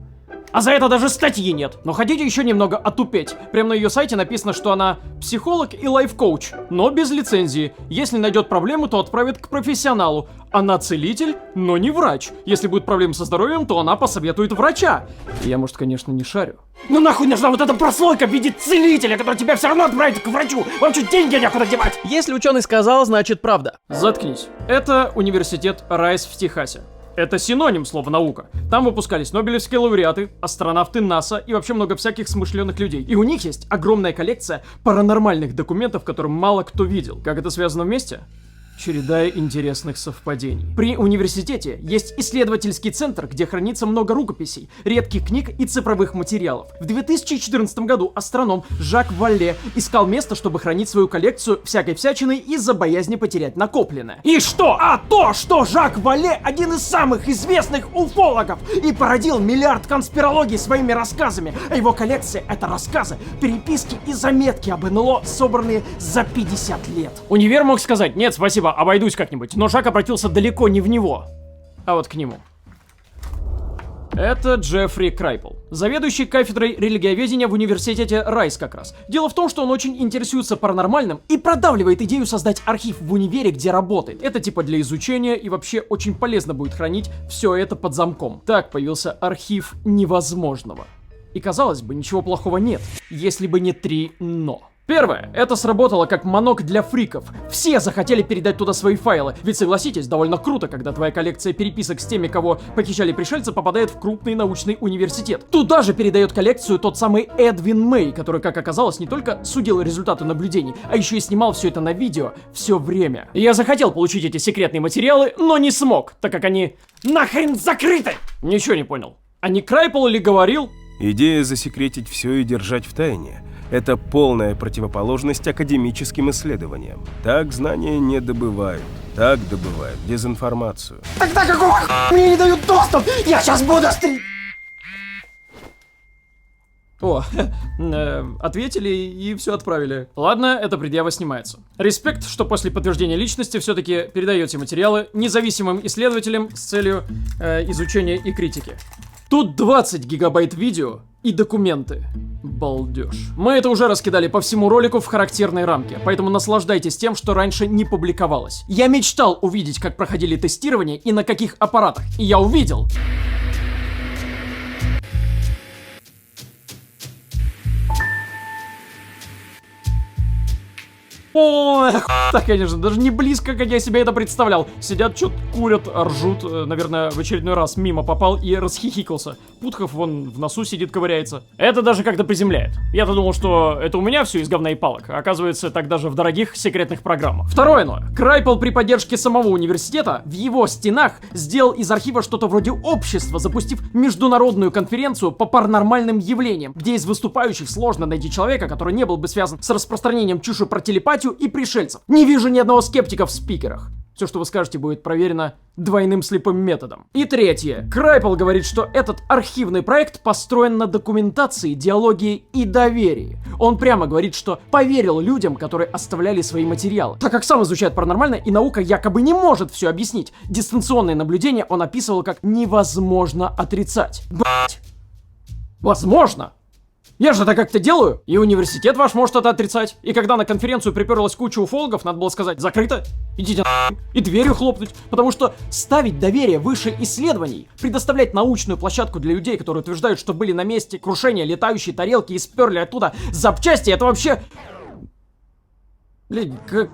А за это даже статьи нет. Но хотите еще немного отупеть? Прямо на ее сайте написано, что она психолог и лайф-коуч, но без лицензии. Если найдет проблему, то отправит к профессионалу. Она целитель, но не врач. Если будет проблема со здоровьем, то она посоветует врача. Я, может, конечно, не шарю. Ну нахуй нужна вот эта прослойка в виде целителя, который тебя все равно отправит к врачу? Вам что, деньги некуда девать? Если ученый сказал, значит правда. Заткнись. Это университет Райс в Техасе. Это синоним слова «наука». Там выпускались нобелевские лауреаты, астронавты НАСА и вообще много всяких смышленых людей. И у них есть огромная коллекция паранормальных документов, которые мало кто видел. Как это связано вместе? Череда интересных совпадений. При университете есть исследовательский центр, где хранится много рукописей, редких книг и цифровых материалов. В 2014 году астроном Жак Валле искал место, чтобы хранить свою коллекцию всякой всячины из-за боязни потерять накопленное. И что? А то, что Жак Валле один из самых известных уфологов и породил миллиард конспирологий своими рассказами. А его коллекция — это рассказы, переписки и заметки об НЛО, собранные за 50 лет. Универ мог сказать: нет, спасибо, обойдусь как-нибудь. Но Жак обратился далеко не в него, а вот к нему. Это Джеффри Крайпл, заведующий кафедрой религиоведения в университете Райс как раз. Дело в том, что он очень интересуется паранормальным и продавливает идею создать архив в универе, где работает. Это типа для изучения, и вообще очень полезно будет хранить все это под замком. Так появился архив невозможного. И казалось бы, ничего плохого нет, если бы не 3 «но». Первое. Это сработало как манок для фриков. Все захотели передать туда свои файлы. Ведь, согласитесь, довольно круто, когда твоя коллекция переписок с теми, кого похищали пришельцы, попадает в крупный научный университет. Туда же передает коллекцию тот самый Эдвин Мэй, который, как оказалось, не только судил результаты наблюдений, а еще и снимал все это на видео все время. Я захотел получить эти секретные материалы, но не смог, так как они нахрен закрыты! Ничего не понял. А не Крайпл ли говорил? Идея засекретить все и держать в тайне – это полная противоположность академическим исследованиям. Так знания не добывают. Так добывают дезинформацию. Тогда какого мне не дают доступ? Я сейчас буду О, ответили и все отправили. Ладно, эта предъява снимается. Респект, что после подтверждения личности все-таки передаете материалы независимым исследователям с целью изучения и критики. Тут 20 гигабайт видео и документы. Балдеж. Мы это уже раскидали по всему ролику в характерной рамке, поэтому наслаждайтесь тем, что раньше не публиковалось. Я мечтал увидеть, как проходили тестирования и на каких аппаратах, и я увидел. О, так, конечно, даже не близко, как я себе это представлял. Сидят, что-то курят, ржут. Наверное, в очередной раз мимо попал и расхихикался. Путхов вон в носу сидит, ковыряется. Это даже как-то приземляет. Я-то думал, что это у меня все из говна и палок. Оказывается, так даже в дорогих секретных программах. Второе но. Крайпл при поддержке самого университета в его стенах сделал из архива что-то вроде общества, запустив международную конференцию по паранормальным явлениям, где из выступающих сложно найти человека, который не был бы связан с распространением чуши про телепатию телепатию и пришельцев. Не вижу ни одного скептика в спикерах. Все, что вы скажете, будет проверено двойным слепым методом. И третье. Крайпл говорит, что этот архивный проект построен на документации, диалоге и доверии. Он прямо говорит, что поверил людям, которые оставляли свои материалы. Так как сам изучает паранормальное, и наука якобы не может все объяснить. Дистанционные наблюдения он описывал как невозможно отрицать. Блять. Возможно. Я же это как-то делаю, и университет ваш может это отрицать. И когда на конференцию приперлась куча уфологов, надо было сказать: закрыто, идите нахуй, и дверью хлопнуть. Потому что ставить доверие выше исследований, предоставлять научную площадку для людей, которые утверждают, что были на месте крушения летающей тарелки и сперли оттуда запчасти, это вообще... Блин, как...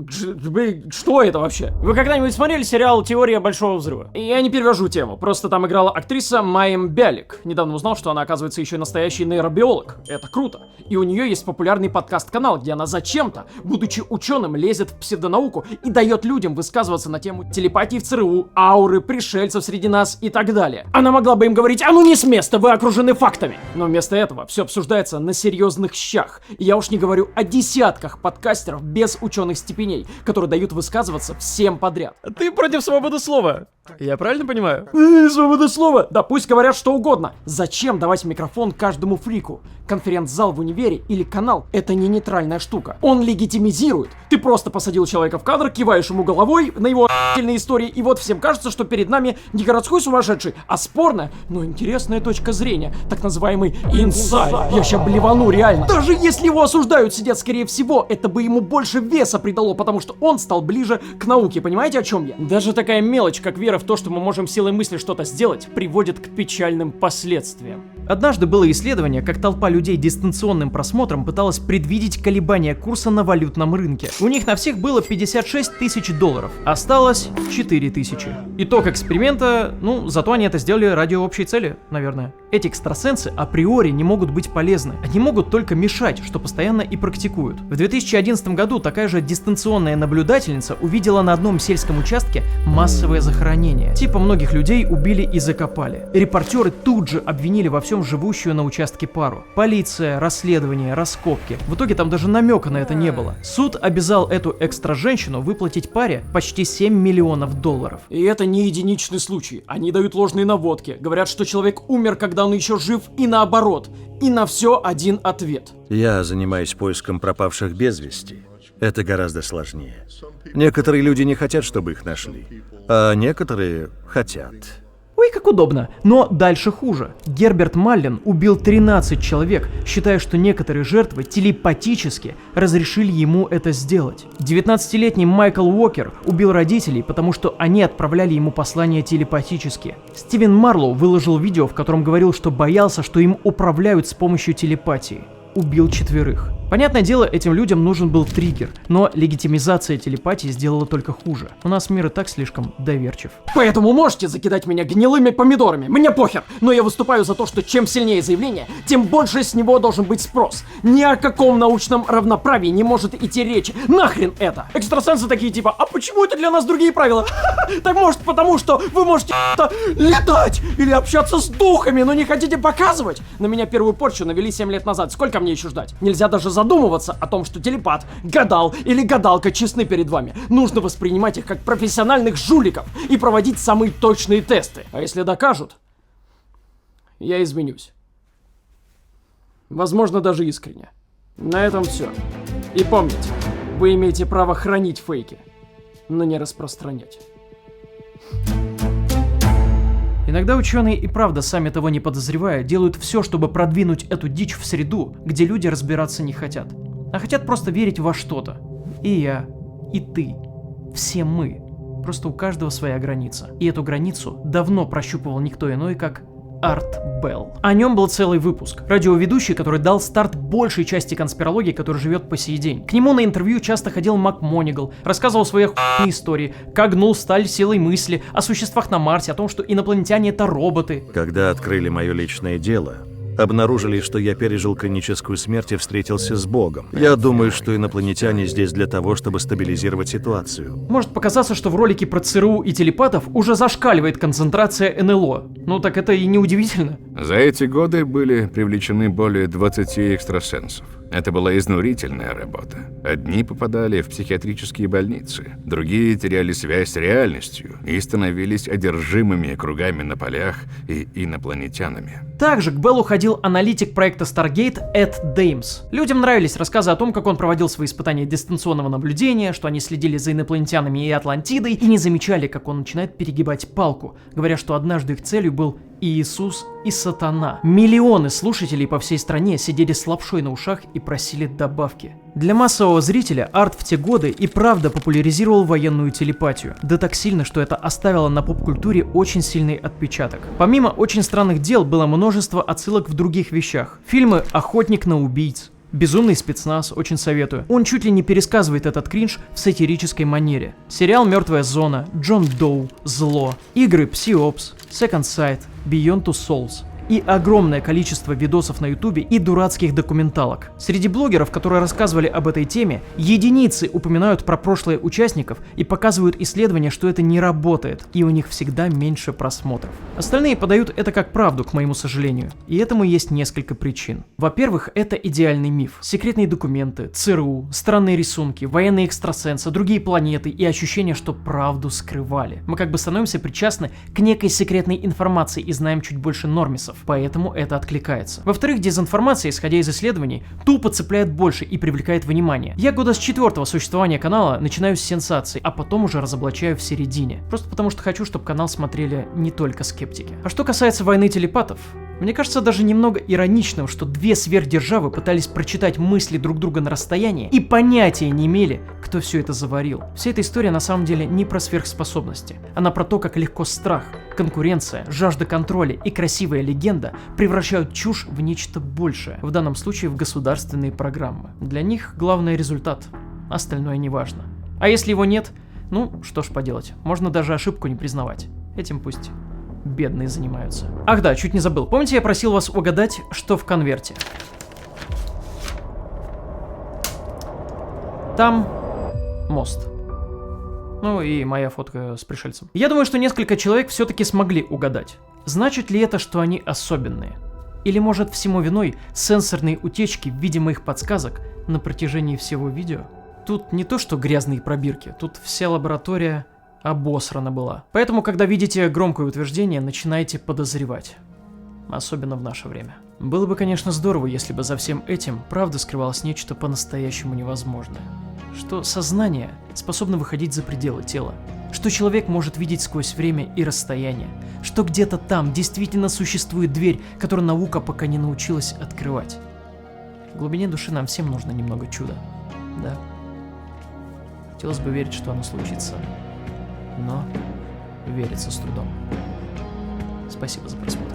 Что это вообще? Вы когда-нибудь смотрели сериал «Теория большого взрыва»? Я не перевожу тему, просто там играла актриса Майям Бялик. Недавно узнал, что она, оказывается, еще и настоящий нейробиолог. Это круто. И у нее есть популярный подкаст-канал, где она зачем-то, будучи ученым, лезет в псевдонауку и дает людям высказываться на тему телепатии в ЦРУ, ауры, пришельцев среди нас и так далее. Она могла бы им говорить: а ну не с места, вы окружены фактами. Но вместо этого все обсуждается на серьезных щах. И я уж не говорю о десятках подкастеров без ученых степеней, которые дают высказываться всем подряд. Ты против свободы слова? Я правильно понимаю? Свобода слова? Да пусть говорят что угодно. Зачем давать микрофон каждому фрику? Конференц-зал в универе или канал — это не нейтральная штука. Он легитимизирует. Ты просто посадил человека в кадр, киваешь ему головой на его охуительные истории, и вот всем кажется, что перед нами не городской сумасшедший, а спорная, но интересная точка зрения. Так называемый инсайд. Я ща блевану, реально. Даже если его осуждают, сидят, скорее всего, это бы ему больше веса придало, потому что он стал ближе к науке. Понимаете, о чем я? Даже такая мелочь, как вера в то, что мы можем силой мысли что-то сделать, приводит к печальным последствиям. Однажды было исследование, как толпа людей дистанционным просмотром пыталась предвидеть колебания курса на валютном рынке. У них на всех было 56 тысяч долларов, осталось 4 тысячи. Итог эксперимента, зато они это сделали ради общей цели, наверное. Эти экстрасенсы априори не могут быть полезны. Они могут только мешать, что постоянно и практикуют. В 2011 году такая же дистанционная наблюдательница увидела на одном сельском участке массовое захоронение. Типа многих людей убили и закопали. Репортеры тут же обвинили во всем живущую на участке пару. Полиция, расследование, раскопки. В итоге там даже намека на это не было. Суд обязал эту экстра-женщину выплатить паре почти 7 миллионов долларов. И это не единичный случай. Они дают ложные наводки. Говорят, что человек умер, когда он еще жив, и наоборот. И на все один ответ. Я занимаюсь поиском пропавших без вести. Это гораздо сложнее. Некоторые люди не хотят, чтобы их нашли, а некоторые хотят. Ой, как удобно. Но дальше хуже. Герберт Маллен убил 13 человек, считая, что некоторые жертвы телепатически разрешили ему это сделать. 19-летний Майкл Уокер убил родителей, потому что они отправляли ему послания телепатически. Стивен Марлоу выложил видео, в котором говорил, что боялся, что им управляют с помощью телепатии. Убил 4. Понятное дело, этим людям нужен был триггер, но легитимизация телепатии сделала только хуже. У нас мир и так слишком доверчив. Поэтому можете закидать меня гнилыми помидорами, мне похер, но я выступаю за то, что чем сильнее заявление, тем больше с него должен быть спрос. Ни о каком научном равноправии не может идти речи. Нахрен это? Экстрасенсы такие типа: а почему это для нас другие правила? Так может потому, что вы можете летать или общаться с духами, но не хотите показывать? На меня первую порчу навели 7 лет назад, сколько мне еще ждать? Нельзя даже задумываться о том, что телепат, гадал или гадалка честны перед вами. Нужно воспринимать их как профессиональных жуликов и проводить самые точные тесты. А если докажут, я изменюсь. Возможно, даже искренне. На этом все. И помните, вы имеете право хранить фейки, но не распространять. Иногда ученые и правда, сами того не подозревая, делают все, чтобы продвинуть эту дичь в среду, где люди разбираться не хотят, а хотят просто верить во что-то. И я, и ты, все мы. Просто у каждого своя граница. И эту границу давно прощупывал никто иной, как Арт Белл. О нем был целый выпуск. Радиоведущий, который дал старт большей части конспирологии, которая живет по сей день. К нему на интервью часто ходил МакМонигал, рассказывал свои охуенные истории, как гнул сталь силой мысли, о существах на Марсе, о том, что инопланетяне это роботы. Когда открыли мое личное дело, обнаружили, что я пережил клиническую смерть и встретился с Богом. Я думаю, что инопланетяне здесь для того, чтобы стабилизировать ситуацию. Может показаться, что в ролике про ЦРУ и телепатов уже зашкаливает концентрация НЛО. Ну так это и не удивительно. За эти годы были привлечены более 20 экстрасенсов. Это была изнурительная работа. Одни попадали в психиатрические больницы, другие теряли связь с реальностью и становились одержимыми кругами на полях и инопланетянами. Также к Беллу ходил аналитик проекта Stargate Эд Деймс. Людям нравились рассказы о том, как он проводил свои испытания дистанционного наблюдения, что они следили за инопланетянами и Атлантидой, и не замечали, как он начинает перегибать палку, говоря, что однажды их целью был Иисус и Сатана. Миллионы слушателей по всей стране сидели с лапшой на ушах и просили добавки. Для массового зрителя Арт в те годы и правда популяризировал военную телепатию. Да так сильно, что это оставило на поп-культуре очень сильный отпечаток. Помимо «Очень странных дел» было множество отсылок в других вещах. Фильмы «Охотник на убийц», «Безумный спецназ», очень советую. Он чуть ли не пересказывает этот кринж в сатирической манере. Сериал «Мертвая зона», «Джон Доу», «Зло», игры «Psyops», «Second Sight», «Beyond Two Souls» и огромное количество видосов на ютубе и дурацких документалок. Среди блогеров, которые рассказывали об этой теме, единицы упоминают про прошлое участников и показывают исследования, что это не работает, и у них всегда меньше просмотров. Остальные подают это как правду, к моему сожалению, и этому есть несколько причин. Во-первых, это идеальный миф. Секретные документы, ЦРУ, странные рисунки, военные экстрасенсы, другие планеты и ощущение, что правду скрывали. Мы как бы становимся причастны к некой секретной информации и знаем чуть больше нормисов. Поэтому это откликается. Во-вторых, дезинформация, исходя из исследований, тупо цепляет больше и привлекает внимание. Я года с 4-го существования канала начинаю с сенсаций, а потом уже разоблачаю в середине. Просто потому что хочу, чтобы канал смотрели не только скептики. А что касается войны телепатов, мне кажется даже немного ироничным, что две сверхдержавы пытались прочитать мысли друг друга на расстоянии и понятия не имели, кто все это заварил. Вся эта история на самом деле не про сверхспособности. Она про то, как легко страх, конкуренция, жажда контроля и красивая легенда превращают чушь в нечто большее. В данном случае в государственные программы. Для них главный результат, остальное не важно. А если его нет, ну что ж поделать, можно даже ошибку не признавать. Этим пусть бедные занимаются. Ах да, чуть не забыл. Помните, я просил вас угадать, что в конверте? Там мост. Ну и моя фотка с пришельцем. Я думаю, что несколько человек все-таки смогли угадать. Значит ли это, что они особенные? Или может всему виной сенсорные утечки в виде моих подсказок на протяжении всего видео? Тут не то, что грязные пробирки, тут вся лаборатория обосрана была. Поэтому, когда видите громкое утверждение, начинайте подозревать. Особенно в наше время. Было бы, конечно, здорово, если бы за всем этим правда скрывалось нечто по-настоящему невозможное. Что сознание способно выходить за пределы тела. Что человек может видеть сквозь время и расстояние. Что где-то там действительно существует дверь, которую наука пока не научилась открывать. В глубине души нам всем нужно немного чуда. Да. Хотелось бы верить, что оно случится. Но верится с трудом. Спасибо за просмотр.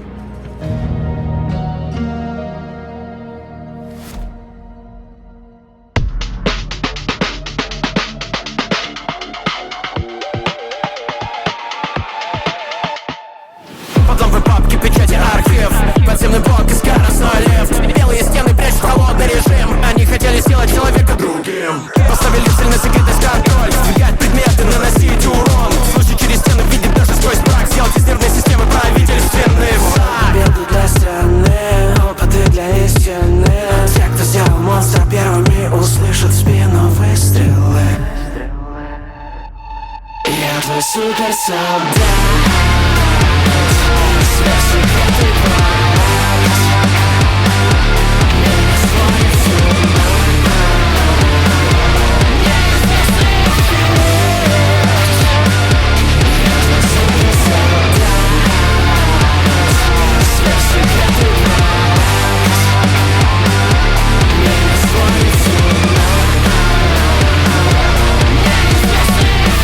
Под лампой папки, печати, архив. Подземный блок и скоростной лифт. Белые стены прячут холодный режим. Они хотели сделать человека другим. Поставили цель на секретность контроль. Двигать предметы, наносить урон. Слушай через стены, видит даже сквозь брак. Сделать из нервной системы правительственный враг. Беды для страны, опыты для истины. Те, кто сделал монстра первыми, услышат в спину выстрелы. Я твой суперсолдат. Сверхсекретный проект. Меня сводит с ума. Неизвестный эффект. Я твой суперсолдат. Сверхсекретный проект. Меня сводит с ума. Неизвестный эффект.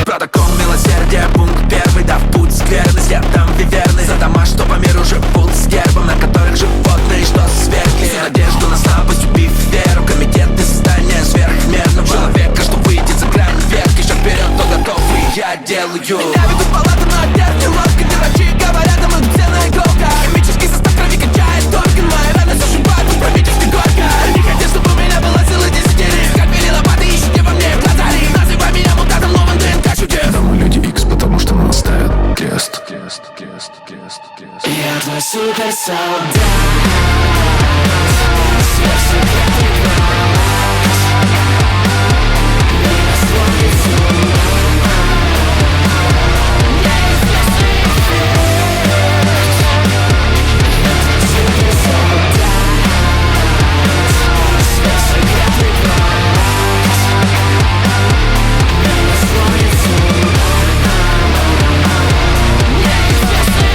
Протокол милосердия, пункт первый, да в путь скверность. Я там виверный за дома, что по миру живут с гербом, на которых животные, что свергли всю надежду на слабость, убив веру. Комитеты создания сверхмерного человека, что выйдет за грань ветки. Шаг вперед, кто готов, и я делаю. Меня ведут палаты, но опять неловко. Не врачи говорят, а мы все на иголках. Химический состав крови качает орган. Мои раны зашибают, управительский горько. Не хотел, чтобы у меня была сила десятерых. Как вели лопаты, ищите во мне глазари. Называй меня мутантом, новым ДНК чудес. Да мы люди Икс, потому что на нас ставят тест. Я твой суперсолдат, сверхсекретный класс. Меня сводит с ума. Неизвестный эффект. Суперсолдат, сверхсекретный класс. Меня сводит с ума. Неизвестный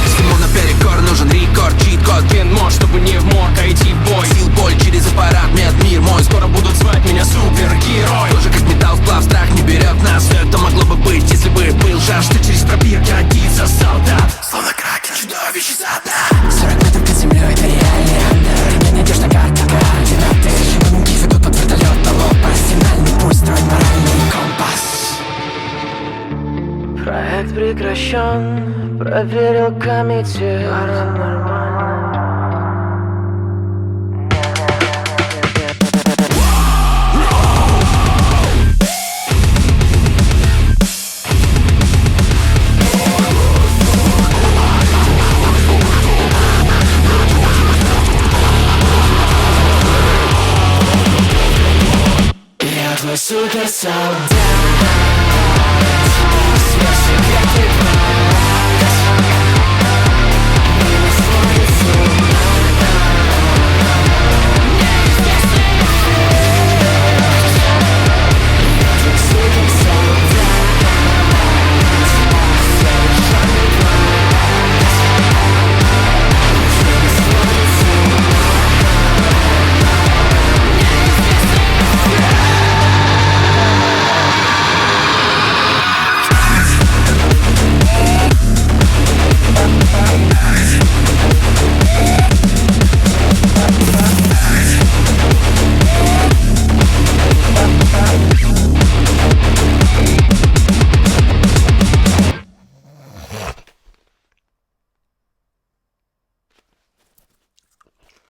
Всему наперекор нужен рекорд, чит-код, пин-мод, чтобы не в морг, а идти в бой. Сил, боль через аппарат, мир мой. Скоро будут звать меня супергерой. Тоже как металл, сплав, страх не берет нас. Все это могло бы быть, если бы был жар, что через пробирки родится солдат. Словно кракен, чудовище со дна. 40 метров под землей, это реальный андер. Ненадежна карта координаты. Шиманки ведут под вертолет на лоб. Арсенальный пульс, строит моральный компас. Проект прекращен, проверил комитет. Паранормально. Я твой суперсолдат, сверхсекретный класс.